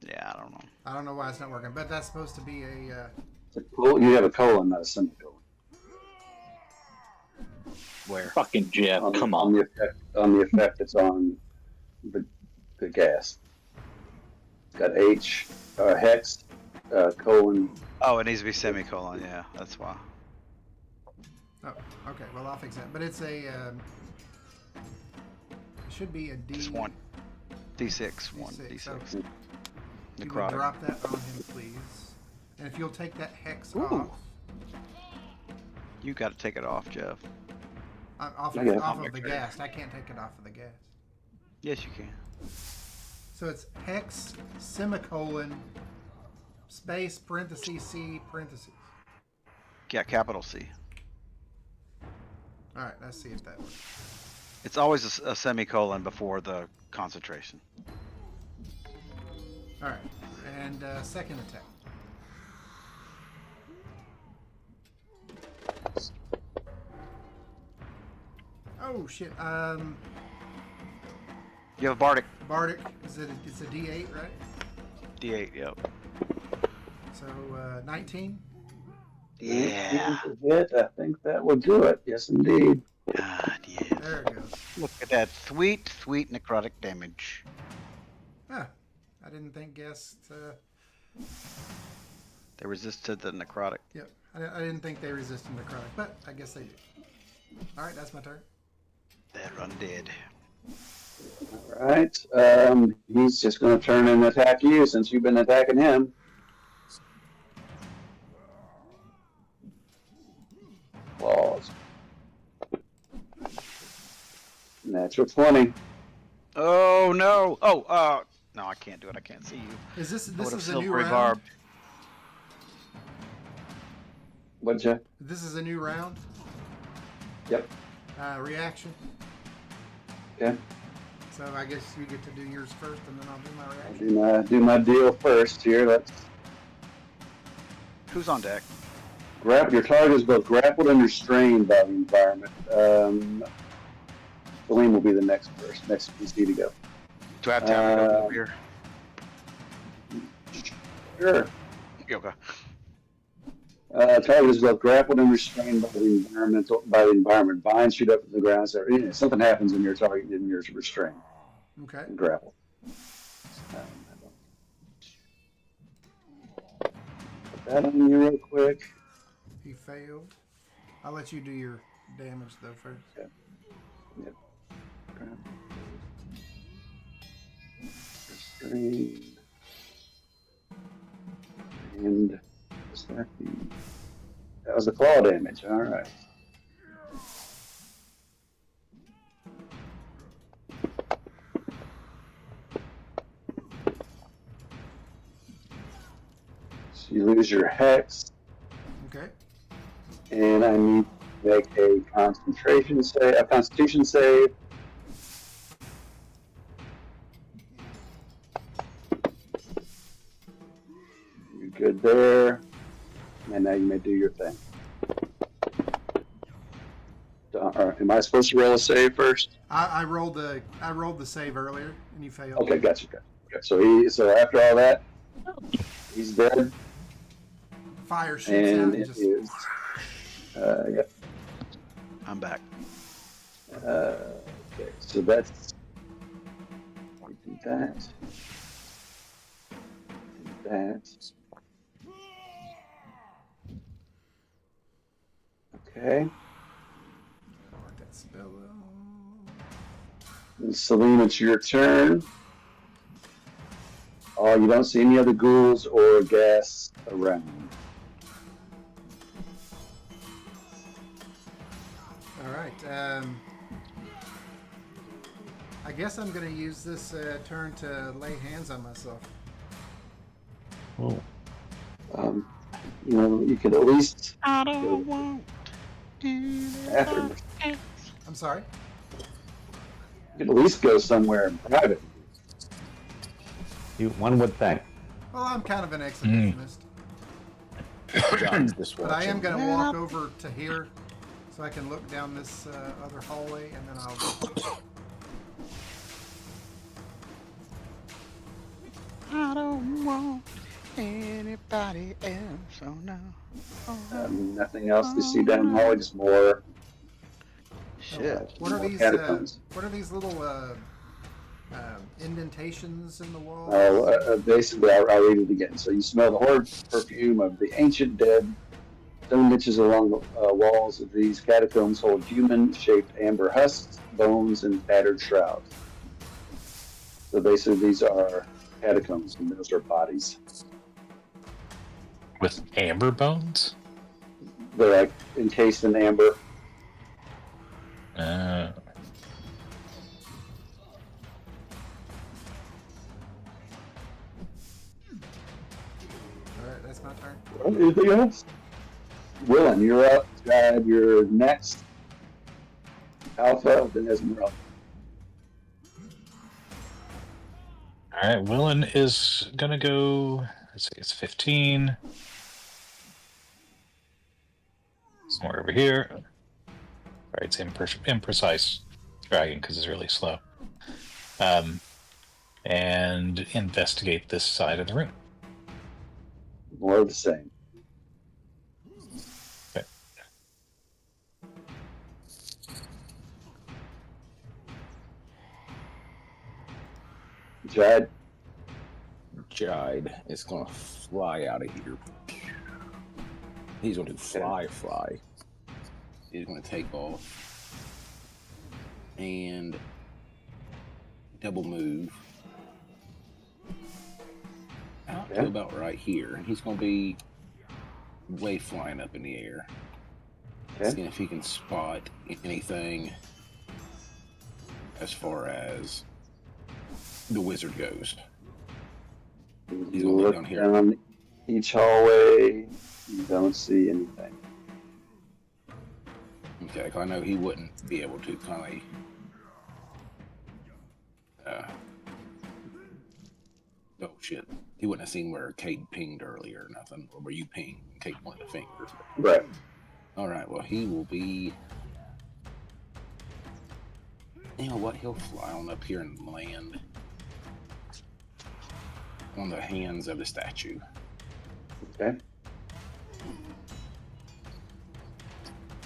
S7: Yeah, I don't know.
S2: I don't know why it's not working, but that's supposed to be a.
S5: You have a colon, not a semicolon.
S7: Where?
S1: Fucking Jeff, come
S5: On
S1: on.
S5: the effect that's on the gas. It's got H, hex, colon.
S7: Oh, it needs to be semicolon. Yeah, that's why.
S2: Oh, okay. Well, I'll fix that. But it's a. It should be a D.
S7: Just one. D6. One
S2: D6.
S7: D6.
S2: So you would
S7: Necrotic.
S2: drop that on him, please. And if you'll take that hex off.
S7: You got to take it off, Jeff.
S2: Off
S5: Okay.
S2: of the gas. I can't take it off of the gas.
S7: Yes, you can.
S2: So it's hex semicolon space parentheses C parentheses.
S7: Yeah, capital C.
S2: All right, let's see if that works.
S7: It's always a semicolon before the concentration.
S2: All right, and second attack. Oh shit.
S7: You have a bardic.
S2: Bardic. It's a D8, right?
S7: D8. Yep.
S2: So 19.
S7: Yeah.
S5: Hit. I think that will do it. Yes, indeed.
S7: God, yeah.
S2: There it goes.
S7: Look at that sweet, sweet necrotic damage.
S2: Ah, I didn't think guests.
S7: They resisted the necrotic.
S2: Yep, I didn't think they resisted necrotic, but I guess they do. All right, that's my turn.
S7: That run dead.
S5: All right. He's just going to turn and attack you since you've been attacking him. Claws. Natural 20.
S7: Oh no! Oh, no, I can't do it. I can't see you.
S2: Is this
S7: I would've
S2: is a new
S7: silvery
S2: round?
S7: barbed.
S5: What'd you?
S2: This is a new round.
S5: Yep.
S2: Reaction.
S5: Okay.
S2: So I guess you get to do yours first, and then I'll do my
S5: I'll
S2: reaction.
S5: do my deal first here. Let's
S7: Who's on deck?
S5: your target is both grappled and restrained by the environment. Celine will be the next PC to go.
S7: Do I have time to go over here?
S5: Sure.
S7: Okay.
S5: Target is both grappled and restrained by the environment. Bind, shoot up to the ground. So something happens when your target and you're restrained
S2: Okay.
S5: and grappled. Put that on you real quick.
S2: He failed. I'll let you do your damage though first.
S5: Yep. Restrained. And that was the claw damage. All right. So you lose your hex,
S2: Okay.
S5: and I need to make a Constitution save. You're good there. And now you may do your thing. Am I supposed to roll a save first?
S2: I rolled the save earlier, and you failed.
S5: Okay, gotcha. Okay, so after all that, he's dead,
S2: Fire shoots out
S5: and
S2: and
S5: it
S2: just.
S5: is. Yep.
S7: I'm back.
S5: Okay, so that's. We do that. Do that. Okay.
S2: Mark that spell
S5: And Celine, it's your turn. Oh, you don't see any other ghouls or ghasts around.
S2: All right. I guess I'm going to use this turn to lay hands on myself.
S8: Oh.
S5: You could at least
S7: I
S5: don't
S7: want
S5: after.
S2: I'm sorry.
S5: could at least go somewhere in private.
S8: One would think.
S2: Well, I'm kind of an exhibitionist. But I am going to walk over to here so I can look down this other hallway, and then I'll...
S7: I don't want anybody else. Oh no.
S5: Nothing else to see down the hallway, just more.
S7: Shit.
S2: What are
S5: more
S2: these?
S5: catacombs.
S2: What are these little indentations in the wall?
S5: Basically, I'll read it again. So you smell the horrid perfume of the ancient dead. Stone niches along the walls of these catacombs hold human-shaped amber husks, bones, and tattered shrouds. So basically, these are catacombs, and those are bodies.
S3: With amber bones?
S5: They're like encased in amber.
S3: Uh,
S2: All right, that's my turn.
S5: Anything else? Willen, you're up. Strahd, you're next. Alpha, then Esmeralda.
S3: all right, Willen is gonna go. Let's see, it's 15. Somewhere over here. All right, it's imprecise dragging because it's really slow. And investigate this side of the room.
S5: More of the same.
S3: Okay.
S5: Jad,
S6: Jide is gonna fly out of here. He's gonna do fly. He's gonna take off and double move out to about right here. And he's gonna be way flying up in the air. Seeing if he can spot anything as far as the wizard goes. He's gonna look
S5: look
S6: down here.
S5: down each hallway. You don't see anything.
S6: Okay, 'cause I know he wouldn't be able to kind of. Oh shit! He wouldn't have seen where Kate pinged earlier or nothing, or where you pinged and Kate pointed a finger.
S5: Right.
S6: All right. Well, he will be. You know what? He'll fly on up here and land on the hands of the statue.
S5: Okay.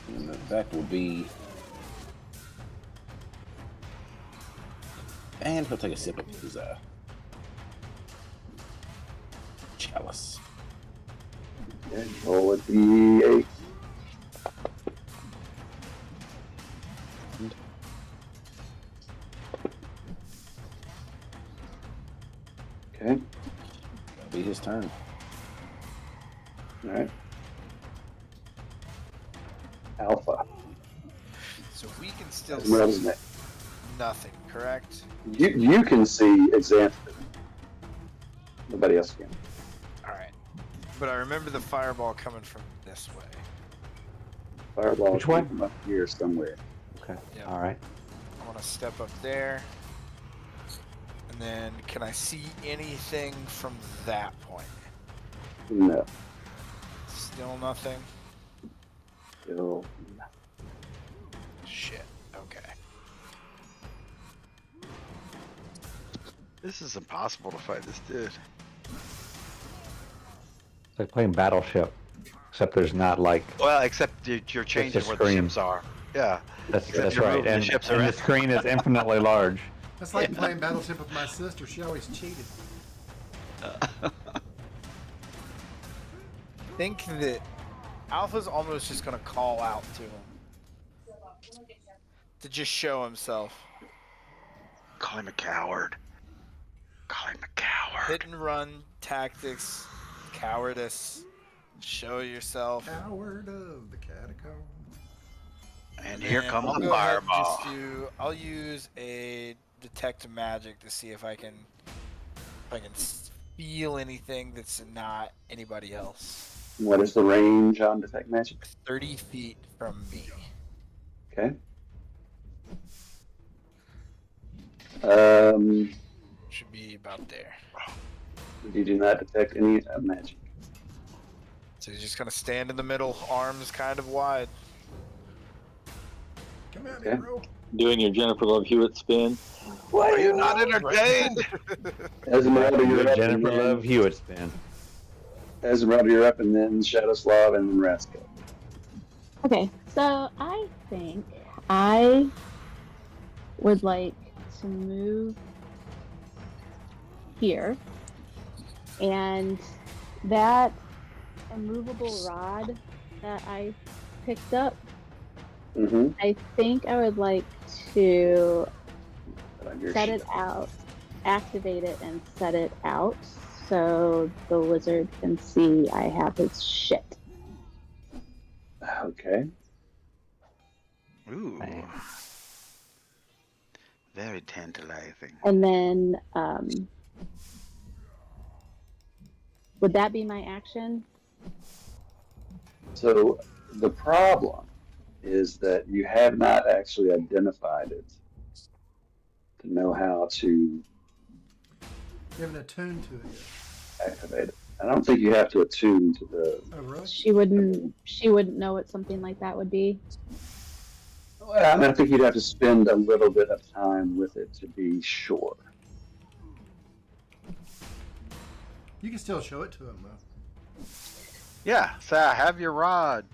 S6: And that will be. And he'll take a sip of his chalice.
S5: Okay. Roll a d8. Okay.
S6: That'll be his turn.
S5: All right. Alpha.
S4: So we can still
S5: Esmeralda's
S4: see
S5: next.
S4: nothing, correct?
S5: You can see Xanth. Nobody else can.
S4: Alright. But I remember the fireball coming from this way.
S5: Fireball
S8: Which way?
S5: from up here somewhere.
S8: Okay.
S4: Yep.
S8: All right.
S4: I want to step up there. And then, can I see anything from that point?
S5: No.
S4: Still nothing?
S5: Still.
S4: Shit. Okay.
S7: This is impossible to fight this dude.
S8: It's like playing Battleship, except there's not like
S7: Well, except you're changing where the
S8: screen.
S7: ships are. Yeah.
S8: that's
S7: Except you're
S8: right,
S7: moving the
S8: and,
S7: ships
S8: and
S7: around.
S8: the screen is infinitely large.
S2: That's like playing Battleship with my sister. She always cheated.
S4: Think that Alpha's almost just gonna call out to him. To just show himself.
S7: Call him a coward. Call him a coward.
S4: Hit and run tactics, cowardice. Show yourself.
S2: Coward of the catacomb.
S7: And here come
S4: I'll
S7: a
S4: go ahead and
S7: fireball.
S4: I'll use a detect magic to see if I can feel anything that's not anybody else.
S5: What is the range on detect magic?
S4: 30 feet from me.
S5: Okay.
S4: Should be about there.
S5: You do not detect any magic.
S4: So he's just gonna stand in the middle, arms kind of wide.
S2: Come at
S5: Okay.
S2: me, bro.
S1: Doing your Jennifer Love Hewitt spin.
S4: Are you not entertained?
S5: Esmeralda, you're up.
S8: Jennifer
S5: and then-
S8: Love Hewitt spin.
S5: Esmeralda, you're up, and then Shadowslav, and then Rascal.
S9: Okay, so I think I would like to move here, and that immovable rod that I picked up,
S5: Mm-hmm.
S9: I think I would like to set it out, activate it, and set it out so the lizard can see I have his shit.
S5: Okay.
S7: Ooh. Very tantalizing.
S9: And then, would that be my action?
S5: So the problem is that you have not actually identified it to know how to
S2: You haven't attuned to it yet.
S5: activate it. I don't think you have to attune to the.
S2: Oh, really?
S9: She wouldn't know what something like that would be.
S5: Well, I mean, I think you'd have to spend a little bit of time with it to be sure.
S2: You can still show it to him, though.
S7: Yeah, say I have your rod.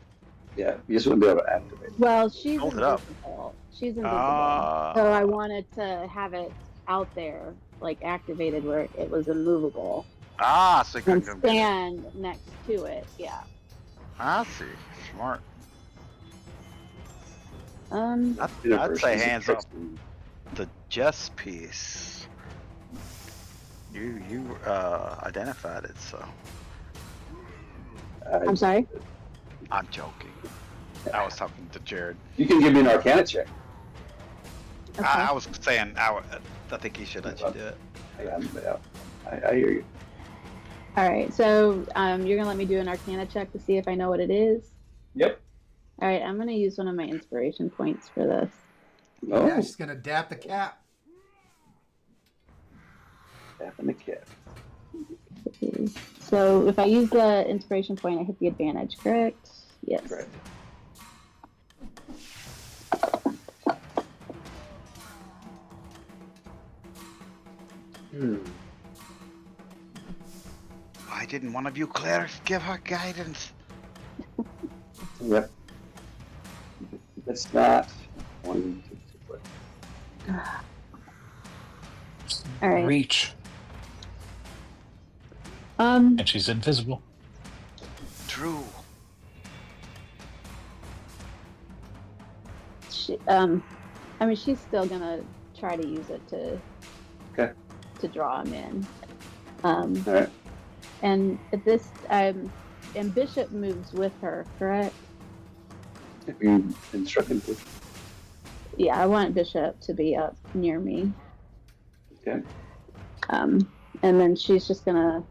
S5: Yeah, you just wouldn't be able to activate it.
S9: Well, she's
S7: Hold it up.
S9: invisible. She's invisible.
S7: Ah.
S9: So I wanted to have it out there, like activated where it was immovable.
S7: So you can
S9: And
S7: come get it.
S9: stand next to it, yeah.
S7: I see. Smart. I'd
S5: Universe
S7: say
S5: is a
S7: hands up
S5: tricksy-
S7: the chess piece. You identified it, so
S9: I'm sorry?
S7: I'm joking. I was talking to Jared.
S5: You can give me an Arcana check.
S9: Okay.
S7: I was saying I think he should let you do it.
S5: Yeah, I hear you.
S9: All right, so you're gonna let me do an Arcana check to see if I know what it is.
S5: Yep.
S9: All right, I'm gonna use one of my inspiration points for this.
S5: Oh,
S2: Yeah, she's gonna dap the cap.
S5: tapping the cat.
S9: So if I use the inspiration point, I hit the advantage, correct? Yes.
S5: Right.
S7: Why didn't one of you clerics give her guidance?
S5: Yep. That's not one.
S9: All right.
S3: Reach. And she's invisible.
S7: True.
S9: I mean, she's still gonna try to use it to to draw him in.
S5: All right.
S9: And at this, and Bishop moves with her, correct?
S5: If you instruct him to.
S9: Yeah, I want Bishop to be up near me.
S5: Okay.
S9: And then she's just gonna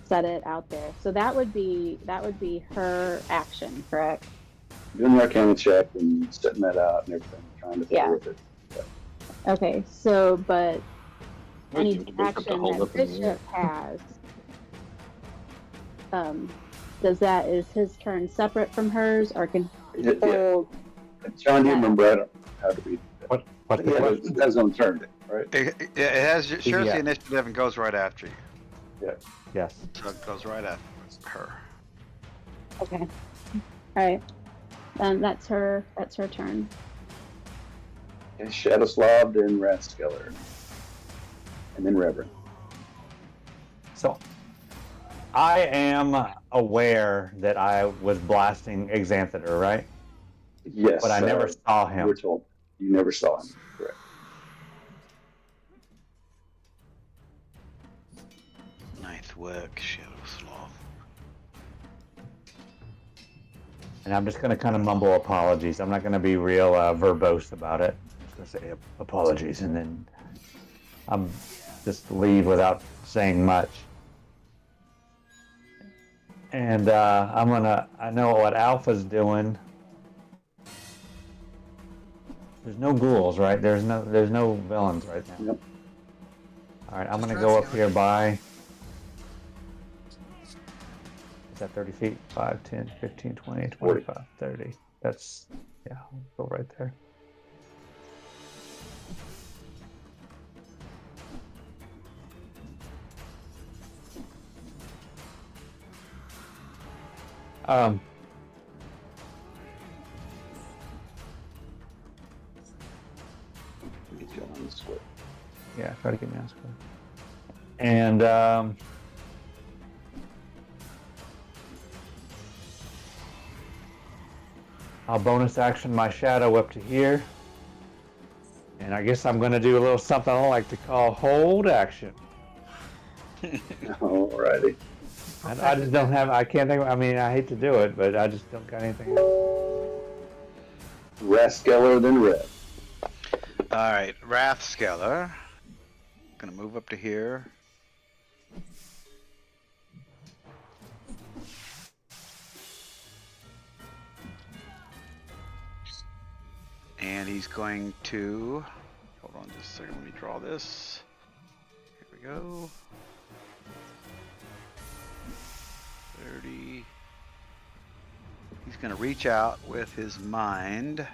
S9: set it out there. So that would be her action, correct?
S5: Doing the Arcana check and setting that out and everything, trying to
S9: Yeah.
S5: play with it.
S9: Okay, so but any
S1: Wait, you have to
S9: action
S1: hold
S9: that
S1: up in the air.
S9: Bishop has, is his turn separate from hers, or can he
S5: Yeah.
S9: hold?
S5: John, do you remember? I don't know how to read that.
S8: What's the
S5: Yeah,
S8: question?
S5: that's on turn, right?
S7: It has shares
S8: Yeah.
S7: the initiative and goes right after you.
S8: Yes.
S7: So it goes right after her.
S9: Okay, all right. Then that's her turn.
S5: Okay, Shadowslav, then Rathskeller. And then Reverend.
S8: So I am aware that I was blasting Exanthator, right?
S5: Yes.
S8: But I never saw
S5: You
S8: him.
S5: were told. You never saw him. Correct.
S7: Nice work, Shadowslav.
S8: And I'm just going to kind of mumble apologies. I'm not going to be real verbose about it. I'm just going to say apologies and then I'm just leave without saying much. And I know what Alpha's doing. There's no ghouls, right? There's no villains right now.
S5: Yep.
S8: All right, I'm gonna go up here by. Is that 30 feet? 5, 10, 15, 20, 25, 30. That's, yeah, I'll go right there.
S5: Get you on the square.
S8: Yeah, try to get me on square. And I'll bonus action my shadow up to here. And I guess I'm going to do a little something I like to call hold action.
S5: Alrighty.
S8: I just don't have, I can't think, I mean, I hate to do it, but I just don't got anything else.
S5: Raskeller, then Red.
S7: Alright, Wrathskeller. Gonna move up to here. And he's going to, hold on just a second, let me draw this. Here we go. 30. He's gonna reach out with his mind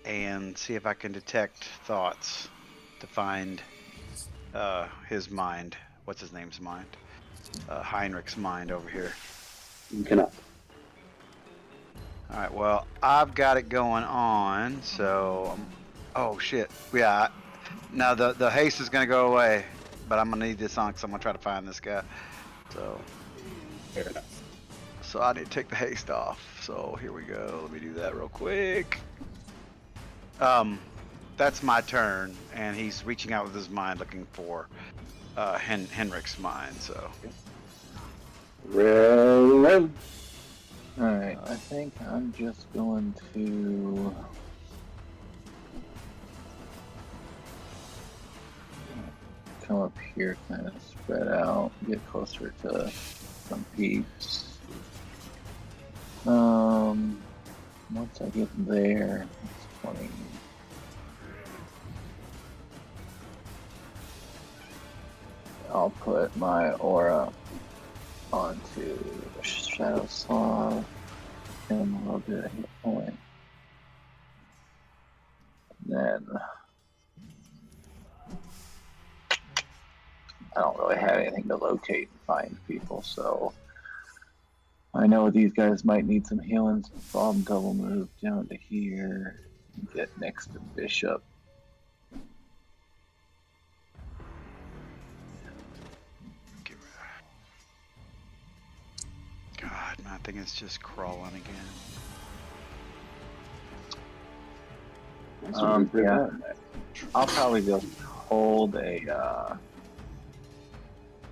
S7: and see if I can detect thoughts to find his mind. What's his name's mind? Heinrich's mind over here.
S5: You cannot.
S7: Alright, well, I've got it going on, so... oh, shit. Yeah, now the haste is going to go away, but I'm going to need this on because I'm going to try to find this guy. So...
S5: fair enough.
S7: So I need to take the haste off. So here we go. Let me do that real quick. That's my turn, and he's reaching out with his mind looking for Heinrich's mind, so...
S5: Red.
S1: Alright, I think I'm just going to come up here, kind of spread out, get closer to some peeps. Once I get there, it's 20. I'll put my aura onto Shadow Slaw and a little bit of hit point. Then I don't really have anything to locate and find people, so I know these guys might need some healing, so I'll double move down to here and get next to Bishop.
S7: God, my thing is just crawling again.
S1: Yeah. I'll probably just hold a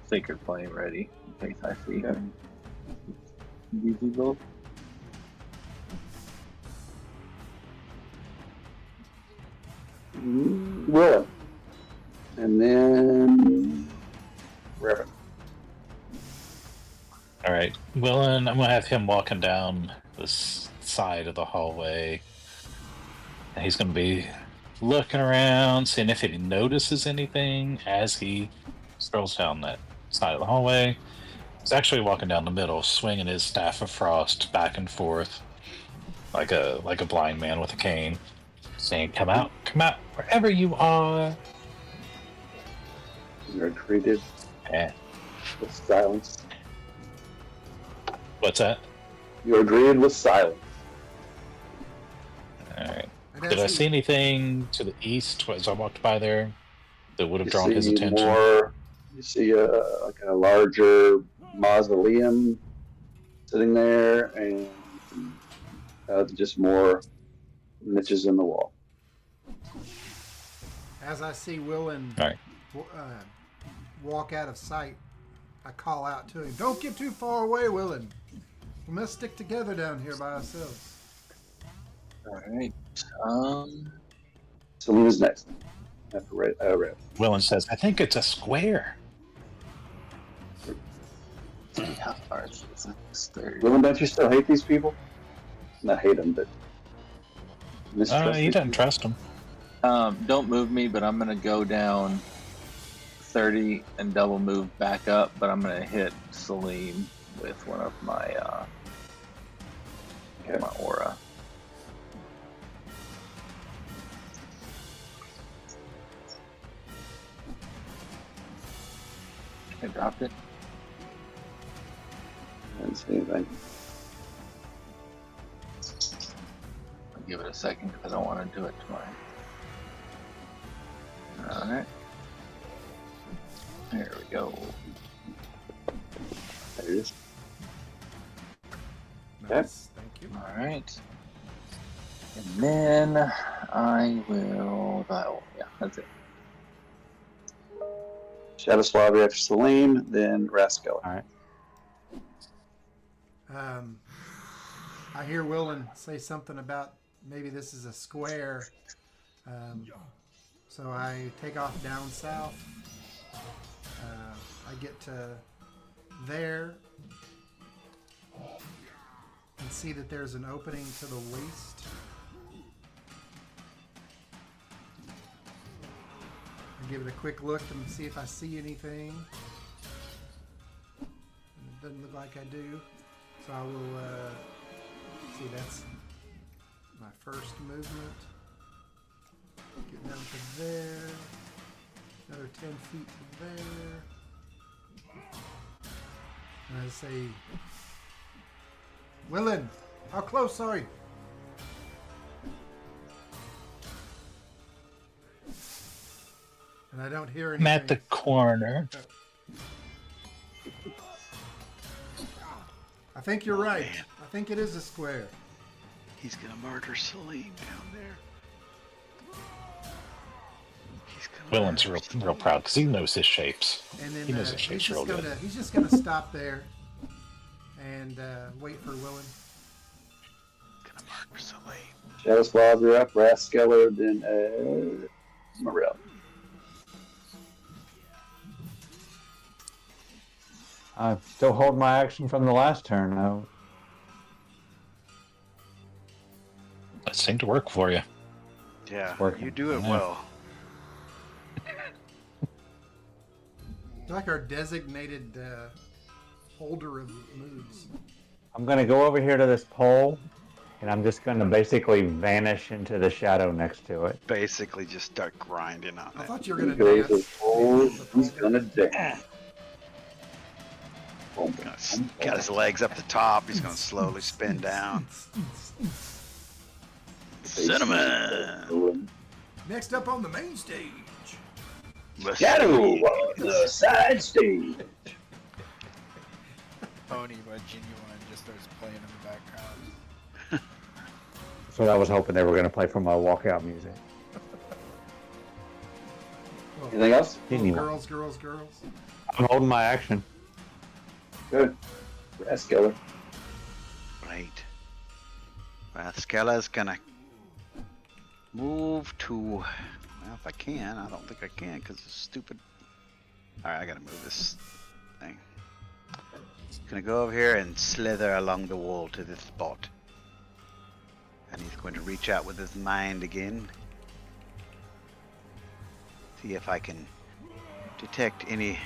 S1: Sacred Flame ready in case I see him. Visible.
S5: Will. And then Reverend.
S3: All right. Well, and I'm going to have him walking down this side of the hallway. And he's going to be looking around, seeing if he notices anything as he strolls down that side of the hallway. He's actually walking down the middle, swinging his Staff of Frost back and forth like a blind man with a cane, saying, come out, wherever you are.
S5: You're treated with silence.
S3: What's that?
S5: You're greeted with silence.
S3: Alright. Did I see anything to the east as I walked by there that would have drawn his attention?
S5: You see like a larger mausoleum sitting there, and just more niches in the wall.
S2: As I see Willen walk out of sight, I call out to him, "Don't get too far away, Willen. We must stick together down here by ourselves."
S1: Alright.
S5: Selena's next. After Red.
S3: Willen says, I think it's a square.
S1: How far is this?
S5: Willen, don't you still hate these people? Not hate them, but mistrust
S3: He doesn't trust him.
S1: Don't move me, but I'm gonna go down 30 and double move back up, but I'm gonna hit Salim with one of my my aura. I dropped it.
S5: Let's see if I
S1: I'll give it a second because I don't want to do it to my. Alright. There we go.
S5: there it is.
S2: Nice. Thank you.
S1: Alright. And then I will. Yeah, that's it.
S5: Shadow Swabby after Salim, then Rascal.
S8: All right.
S2: I hear Willen say something about maybe this is a square. So I take off down south. I get to there and see that there's an opening to the waist. I give it a quick look and see if I see anything. And it doesn't look like I do. So I will see, that's my first movement. Get down to there. Another 10 feet to there. And I say, Willen, how close are you? And I don't hear anything.
S3: I'm at the corner.
S2: I think you're right. I think it is a square.
S7: He's gonna murder Salim down there. He's gonna
S3: Willen's real proud because he knows his shapes.
S2: And then
S3: He knows his shapes real good.
S2: he's just gonna stop there and wait for Willen.
S7: gonna murder Salim.
S5: Shadow Swabby up, Rascal, then Morel.
S8: I still hold my action from the last turn.
S3: That seemed to work for you.
S7: Yeah,
S8: Working.
S7: you do it
S3: Yeah.
S7: well.
S2: You're like our designated holder of moves.
S8: I'm going to go over here to this pole, and I'm just going to basically vanish into the shadow next to it.
S7: Basically, just start grinding on
S2: I
S7: it.
S2: thought you were gonna
S5: Goes
S2: dance.
S5: as old, he's gonna dance. Boom, boom, boom,
S7: Got his legs up the top. He's gonna slowly spin down. Cinnamon.
S2: Next up on the main stage.
S5: Shadow on the side stage.
S4: Pony by Genuine just starts playing in the background.
S8: That's what I was hoping they were going to play for my walkout music.
S5: Anything else?
S8: Anyway,
S2: Girls.
S8: I'm holding my action.
S5: Good. Rascal.
S7: Right. Rascala's gonna move to. Well, if I can, I don't think I can because it's stupid. All right, I gotta move this thing. Gonna go over here and slither along the wall to this spot, and he's going to reach out with his mind again. See if I can detect any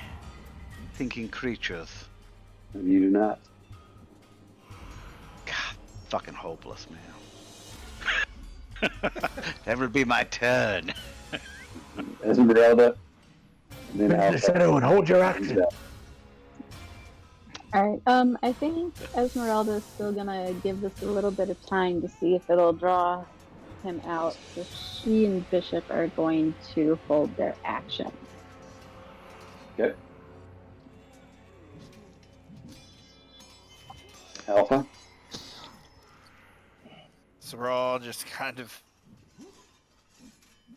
S7: thinking creatures.
S5: And you do not.
S7: God, fucking hopeless, man. That would be my turn.
S5: Esmeralda. And then Alpha.
S8: Shadow and hold your action.
S9: Alright, I think Esmeralda is still gonna give this a little bit of time to see if it'll draw him out. So she and Bishop are going to hold their action.
S5: Okay. Alpha.
S4: So we're all just kind of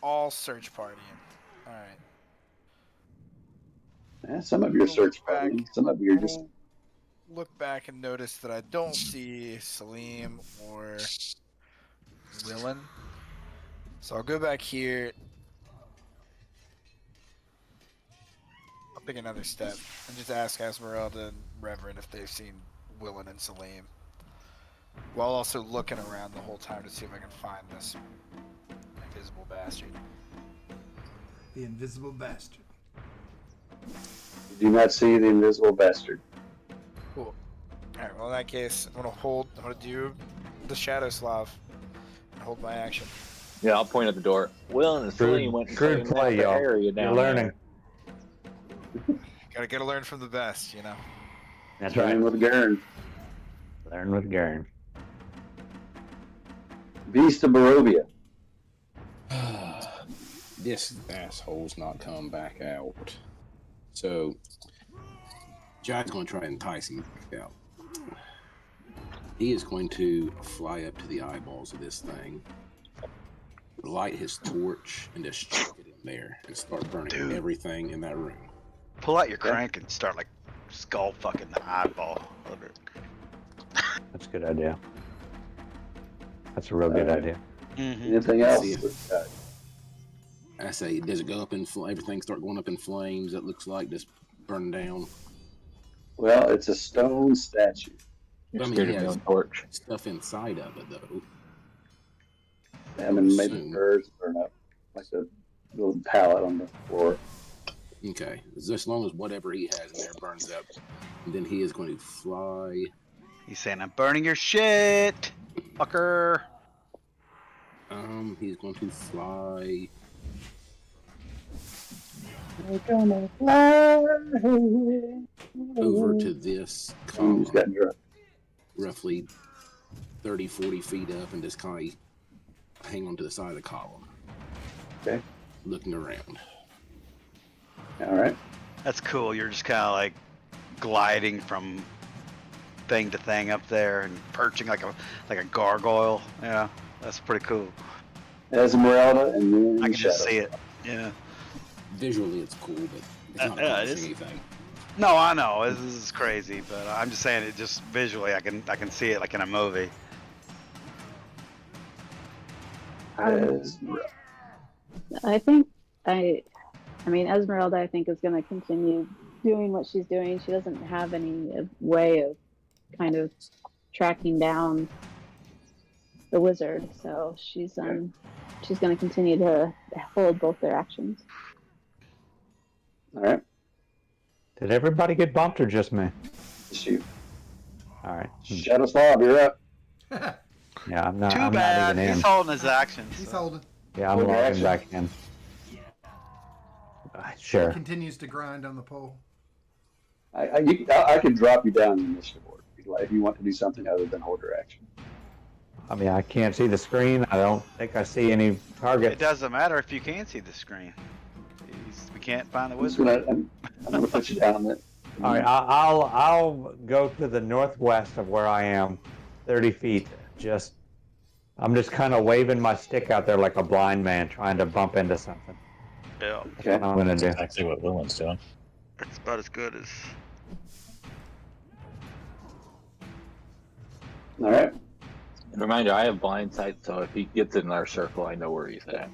S4: all search partying. All right.
S5: Yeah, some of your search
S4: Look back.
S5: party. Some of you are just
S4: Look back and notice that I don't see Salim or Willen. So I'll go back here. I'll take another step and just ask Esmeralda and Reverend if they've seen Willen and Salim. While also looking around the whole time to see if I can find this invisible bastard.
S2: The invisible bastard.
S5: You do not see the invisible bastard.
S4: Cool. Alright, well in that case, I'm gonna do the Shadow Slav and hold my action.
S1: Yeah, I'll point at the door. Will and Celine went and cleaned that
S8: play, y'all.
S1: area down
S8: You're learning.
S4: Gotta learn from the best, you know.
S8: That's
S5: Learn
S8: right.
S5: with Garen.
S8: Learn with Garen.
S5: Beast of Barovia.
S6: This asshole's not coming back out. So, Jack's going to try and entice him out. He is going to fly up to the eyeballs of this thing, light his torch, and just chuck it in there and start burning everything in that room.
S7: Pull out your crank and start like skull fucking the eyeball of it.
S8: That's a good idea. That's a real good idea.
S5: Anything else?
S6: I say, does it go up in everything start going up in flames? It looks like just burning down.
S5: Well, it's a stone statue.
S1: You're
S6: I mean,
S1: scared
S6: he
S1: of
S6: has
S1: the torch.
S6: stuff inside of it, though.
S5: I mean, maybe birds burn up, like the little pallet on the floor.
S6: Okay, as long as whatever he has in there burns up, and then he is going to fly.
S7: He's saying, I'm burning your shit, fucker.
S6: He's going to fly.
S5: We're gonna fly
S6: over to this
S5: He's got drunk.
S6: roughly 30, 40 feet up, and just kind of hang on to the side of the column.
S5: Okay.
S6: Looking around.
S5: All right.
S7: That's cool. You're just kind of like gliding from thing to thing up there and perching like a gargoyle. Yeah, that's pretty cool.
S5: Esmeralda and then
S7: I can
S5: Shadow.
S7: just see it. Yeah.
S6: Visually, it's cool, but it's not
S7: Yeah, it
S6: accomplishing
S7: is.
S6: anything.
S7: No, I know this is crazy, but I'm just saying it. Just visually, I can see it like in a movie.
S5: Esmeralda.
S9: I mean, Esmeralda, I think, is going to continue doing what she's doing. She doesn't have any way of kind of tracking down the wizard, so she's going to continue to hold both their actions.
S5: All right.
S8: Did everybody get bumped or just me?
S5: Shoot.
S8: All right.
S5: Shadow Slav, you're up.
S8: Yeah, I'm not.
S7: Too
S8: I'm
S7: bad.
S8: not even in.
S7: He's holding his actions.
S2: He's
S7: so.
S2: holding.
S8: Yeah, I'm
S5: Hold your
S8: logging
S5: action.
S8: back in.
S2: He
S8: Sure.
S2: continues to grind on the pole.
S5: I can drop you down the initiative board if you want to do something other than hold your action.
S8: I mean, I can't see the screen. I don't think I see any
S7: It
S8: targets.
S7: doesn't matter if you can see the screen. We can't find the
S5: I'm
S7: wizard.
S5: gonna put you down there.
S8: All right, I'll go to the northwest of where I am, 30 feet. I'm just kind of waving my stick out there like a blind man trying to bump into something.
S7: Yeah,
S8: That's what I'm gonna
S3: That's
S8: do.
S3: exactly what Willen's doing.
S7: it's about as good as.
S5: All right.
S1: Reminder, I have blind sight, so if he gets in our circle, I know where he's at.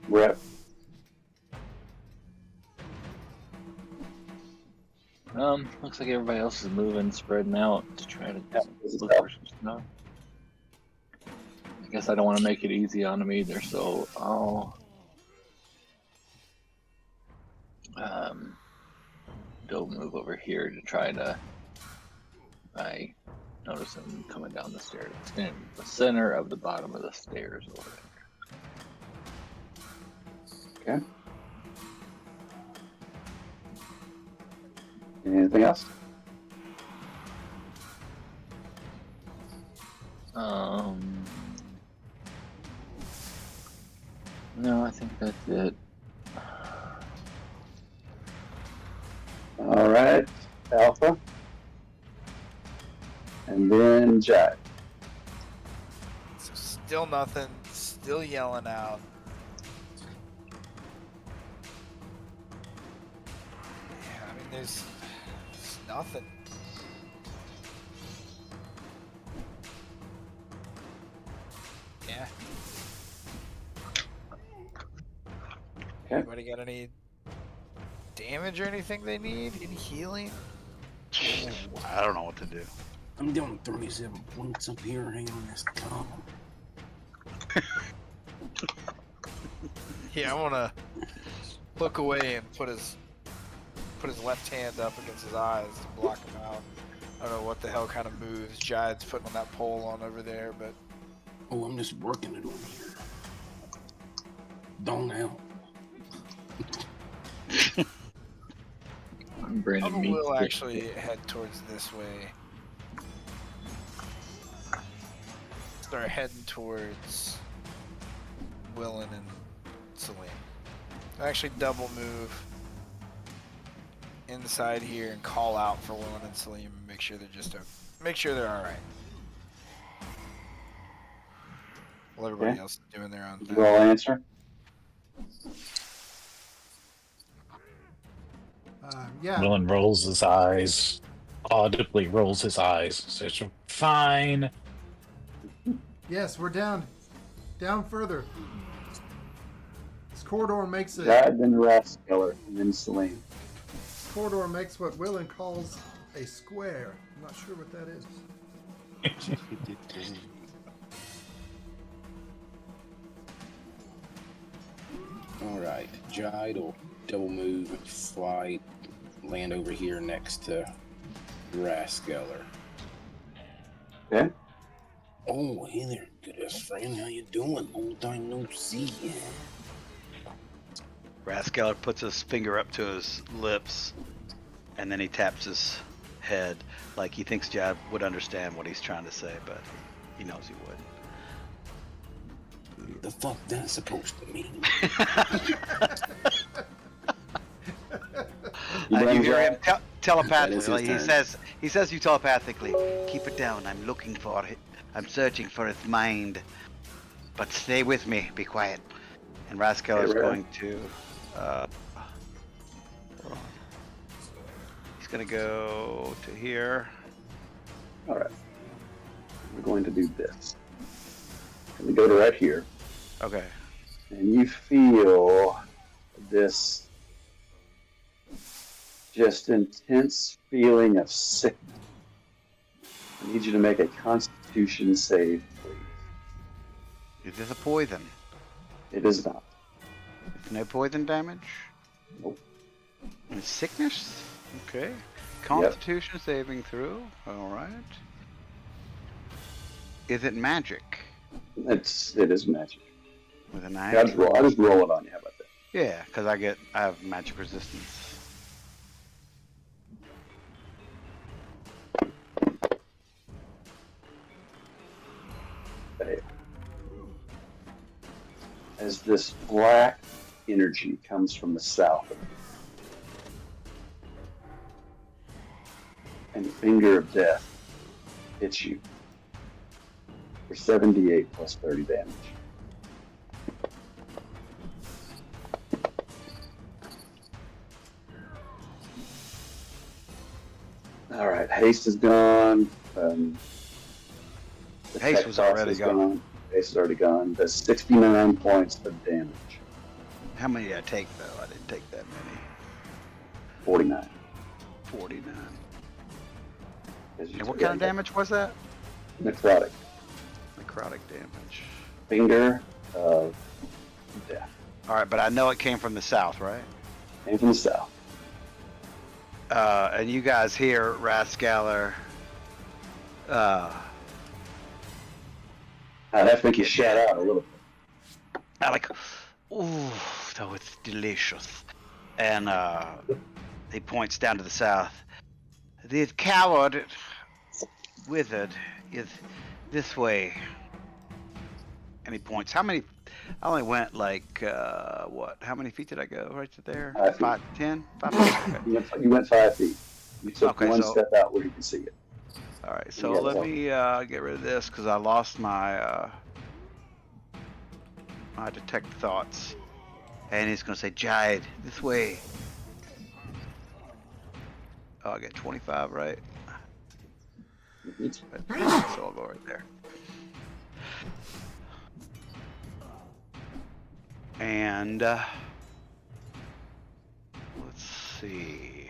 S5: We're at
S1: Looks like everybody else is moving, spreading out to try to
S5: this is
S1: look for some stuff. I guess I don't want to make it easy on him either, so I'll go move over here to try to. I notice him coming down the stairs. It's in the center of the bottom of the stairs over there.
S5: Okay. Anything else?
S1: No, I think that's it.
S5: All right. Alpha. And then Jack.
S4: So still nothing. Still yelling out. Yeah, I mean, there's nothing. Yeah.
S5: Okay.
S4: Anybody got any damage or anything they need? Any healing?
S7: I don't know what to do.
S6: I'm doing 37 points up here. Hang on this column.
S4: Yeah, I want to look away and put his left hand up against his eyes to block him out. I don't know what the hell kind of moves Jad's putting on that pole on over there, but
S6: Oh, I'm just working it over here. Don't out.
S1: Brandon meets
S4: we'll
S1: the-
S4: actually head towards this way. Start heading towards Willen and Celine. Actually double move inside here and call out for Willen and Celine and make sure they're alright. While everybody else is doing their own
S5: Did
S4: thing.
S5: you all answer?
S2: Yeah.
S3: Willen rolls his eyes, audibly rolls his eyes. Says, "Fine."
S2: Yes, we're down further. This corridor makes it.
S5: Jad, then Rathskeller, and then Celine.
S2: This corridor makes what Willen calls a square. I'm not sure what that is.
S6: All right, Jide will double move and fly, land over here next to Rathskeller.
S5: Okay.
S6: Oh, hey there, good best friend. How you doing? Long time no see.
S7: Rathskeller puts his finger up to his lips, and then he taps his head like he thinks Jab would understand what he's trying to say, but he knows he would.
S6: The fuck that supposed to mean?
S7: You hear him telepathically.
S6: That is his turn.
S7: He says you telepathically. Keep it down. I'm looking for it. I'm searching for its mind. But stay with me. Be quiet. And Rathskeller is going to. Hold on. He's going to go to here.
S5: All right. We're going to do this. We're going to go to right here.
S7: Okay.
S5: And you feel this just intense feeling of sickness. I need you to make a Constitution save, please.
S7: Is this a poison?
S5: It is not.
S7: No poison damage?
S5: Nope.
S7: And sickness? Okay. Constitution saving throw. Alright. Is it magic?
S5: It is magic.
S7: With a
S5: I
S7: 9?
S5: just roll it on you. How about that?
S7: Yeah, because I have magic resistance.
S5: As this black energy comes from the south, and the finger of death hits you for 78 plus 30 damage. All right, haste is gone. The
S7: Haste
S5: tech
S7: was
S5: cost
S7: already
S5: is
S7: gone.
S5: Haste is already gone. That's 69 points of damage.
S7: How many did I take, though? I didn't take that many.
S5: 49.
S7: 49.
S5: As you
S7: And what
S5: took
S7: kind of damage was that?
S5: Necrotic.
S7: Necrotic damage.
S5: Finger of death.
S7: Alright, but I know it came from the south, right?
S5: Came from the south.
S7: And you guys hear Rathskeller.
S5: I'd have to make you shout out a little bit.
S7: I like, ooh, that was delicious. And he points down to the south. The coward withered is this way. And he points. How many? I only went like, what? How many feet did I go right to there?
S5: 5 feet.
S7: 5, 10? 5 feet? Okay.
S5: You went 5 feet. You took
S7: Okay,
S5: one
S7: so-
S5: step out where you can see it.
S7: All right, so
S5: Yeah,
S7: let
S5: well-
S7: me get rid of this because I lost my my detect thoughts. And he's gonna say, Jide, this way. Oh, I get 25, right? So I'll go right there. And let's see.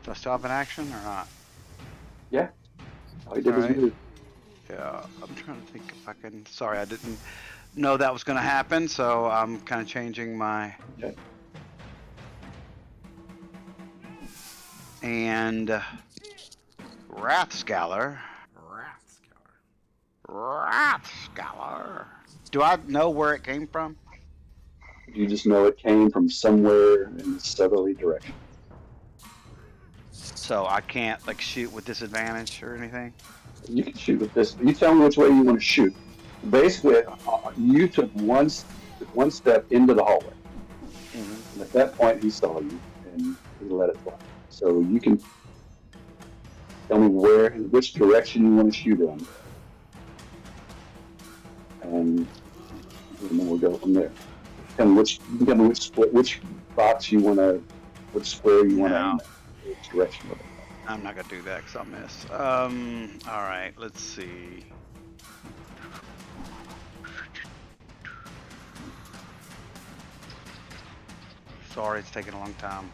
S7: Do I still have an action or not?
S5: Yeah. All you did was
S7: Alright.
S5: move.
S7: Yeah, I'm trying to think if I can. Sorry, I didn't know that was going to happen, so I'm kind of changing my.
S5: Okay.
S7: And Wrathscaller. Wrathscaller. Do I know where it came from?
S5: You just know it came from somewhere in a southerly direction.
S7: So I can't like shoot with disadvantage or anything?
S5: You can shoot with this. You tell me which way you want to shoot. Basically, you took one step into the hallway.
S7: Mm-hmm.
S5: And at that point, he saw you and he let it fly. So you can tell me which direction you want to shoot in, and then we'll go from there. Tell me which box you want to, which square you want to aim at, which direction.
S7: I'm not gonna do that because I'll miss. All right, let's see. Sorry, it's taking a long time.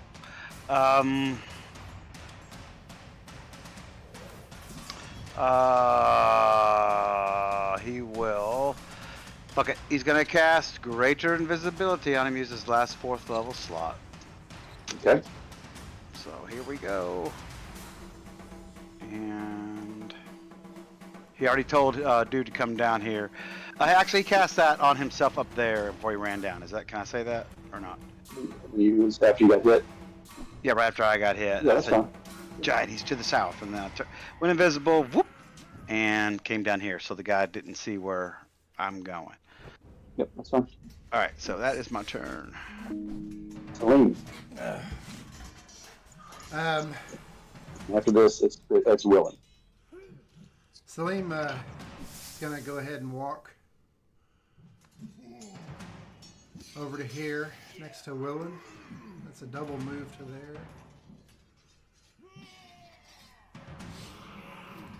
S7: He will. Okay, he's gonna cast Greater Invisibility on him. Use his last 4th level slot.
S5: Okay.
S7: So here we go. And he already told dude to come down here. I actually cast that on himself up there before he ran down. Can I say that or not?
S5: You after you got hit.
S7: Yeah, right after I got hit.
S5: Yeah, that's fine.
S7: Giant, he's to the south, and then I went invisible, whoop, and came down here. So the guy didn't see where I'm going.
S5: Yep, that's fine.
S7: All right, so that is my turn.
S5: Salim. After this, it's Willen.
S2: Salim is gonna go ahead and walk over to here next to Willen. That's a double move to there.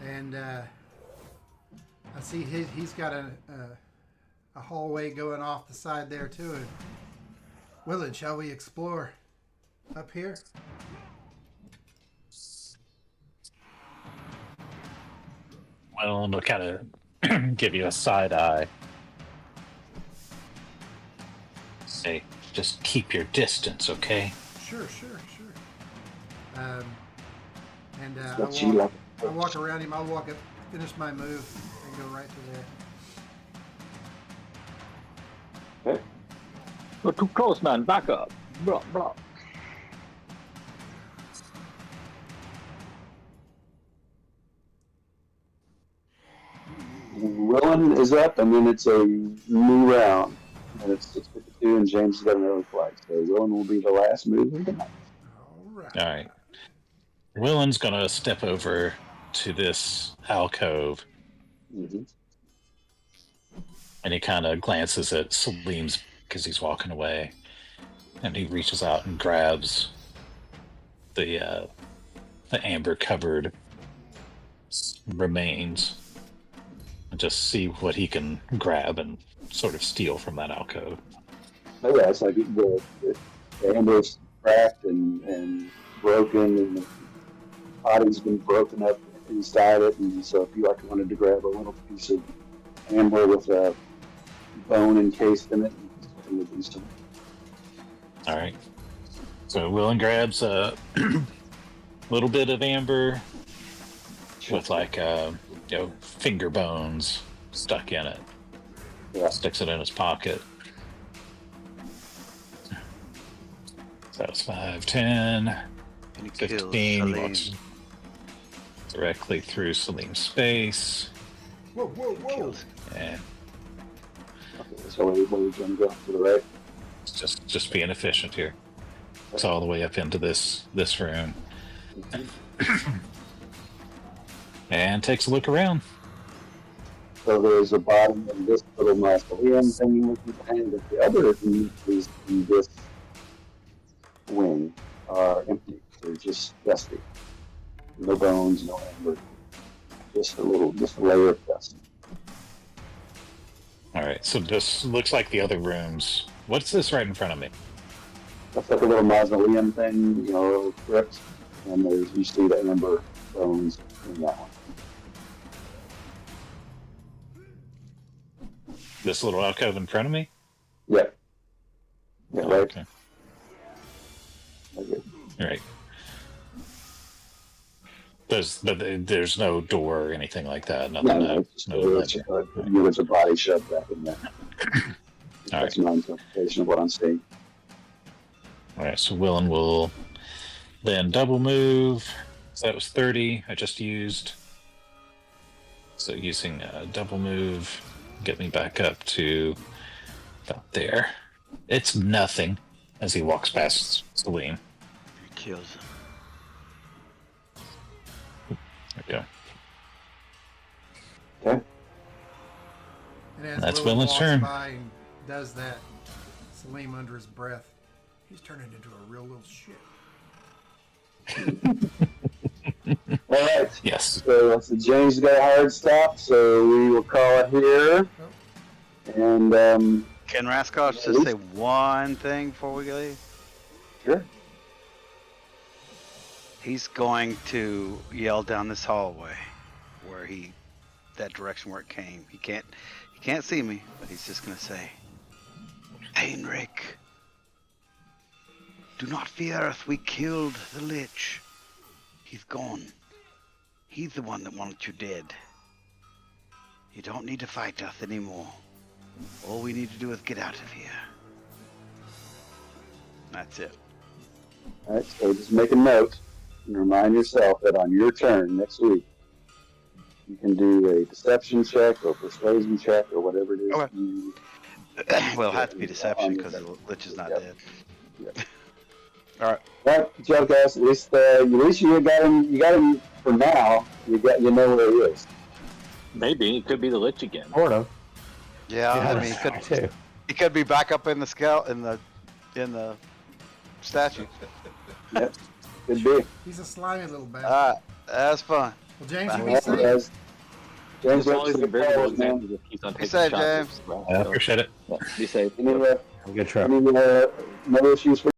S2: And I see he's got a hallway going off the side there too. And Willen, shall we explore up here?
S3: Well, they'll kind of give you a side eye. Say, just keep your distance, okay?
S2: Sure. And I walk around him. I'll walk up, finish my move, and go right to there.
S5: Okay.
S1: You're too close, man. Back up. Blah, blah.
S5: Willen is up, and then it's a new round. And it's 6:52, and James has got an early flag. So Willen will be the last move of the night.
S3: All right. Willen's going to step over to this alcove.
S5: Mm-hmm.
S3: And he kind of glances at Salim's because he's walking away. And he reaches out and grabs the amber-covered remains. And just see what he can grab and sort of steal from that alcove.
S5: Oh yeah, it's like the amber's cracked and broken, and the body's been broken up inside it. And so if you wanted to grab a little piece of amber with a bone encased in it, you would do so.
S3: All right. So Willen grabs a little bit of amber with like finger bones stuck in it.
S5: Yeah.
S3: Sticks it in his pocket. So it's 5, 10, 15. Walks directly through Salim's space.
S2: Whoa.
S3: And
S5: Okay, so where are we going to go? To the right?
S3: just being efficient here. It's all the way up into this room. And takes a look around.
S5: So there's a bottom of this little mausoleum thing with behind, but the other is in this wing are empty. They're just dusty. No bones, no amber. Just a layer of dust.
S3: All right, so this looks like the other rooms. What's this right in front of me?
S5: That's like a little mausoleum thing, a little crypt, and you see the amber bones in that one.
S3: This little alcove in front of me?
S5: Yeah. Yeah, right.
S3: Okay.
S5: Okay.
S3: All right. There's no door or anything like that. Nothing.
S5: No, it's just it's a body shoved back in there. That's my interpretation of what I'm seeing.
S3: All right, so Willen will then double move. So that was 30 I just used. So using a double move, get me back up to about there. It's nothing as he walks past Salim.
S7: He kills him.
S3: There we go.
S5: Okay.
S2: And as
S3: That's
S2: Willen
S3: Willen's
S2: walks
S3: turn.
S2: by and does that, Salim under his breath, he's turning into a real little shit.
S5: All right.
S3: Yes.
S5: So James got a hard stop, so we will call it here. And
S7: Can Raskosh just say one thing before we leave?
S5: sure.
S7: He's going to yell down this hallway where that direction where it came. He can't see me, but he's just gonna say, Heinrick, do not fear us, we killed the Lich. He's gone. He's the one that wanted you dead. You don't need to fight us anymore. All we need to do is get out of here. That's it.
S5: All right, so just make a note and remind yourself that on your turn next week, you can do a deception check or persuasion check or whatever it is.
S7: Okay.
S5: You,
S7: Well, it has to be deception because the Lich is not dead.
S5: Yep.
S7: All right.
S5: All right, good job, guys. At least you got him. You got him for now. You know where he is.
S1: Maybe it could be the Lich again.
S8: Sort of.
S7: Yeah, I mean, he could be back up in the scout in the statue.
S5: Yep, could be.
S2: He's a slimy little bastard.
S7: All right, that's fun.
S2: Well, James, you
S5: All
S2: be
S5: right,
S2: safe.
S5: guys. James,
S1: It's always a very good example if he's on
S7: Be
S1: taking
S7: safe,
S1: shots.
S7: James.
S3: I appreciate it.
S1: Yeah, be safe.
S5: Any
S8: Have a good trip.
S5: no issues for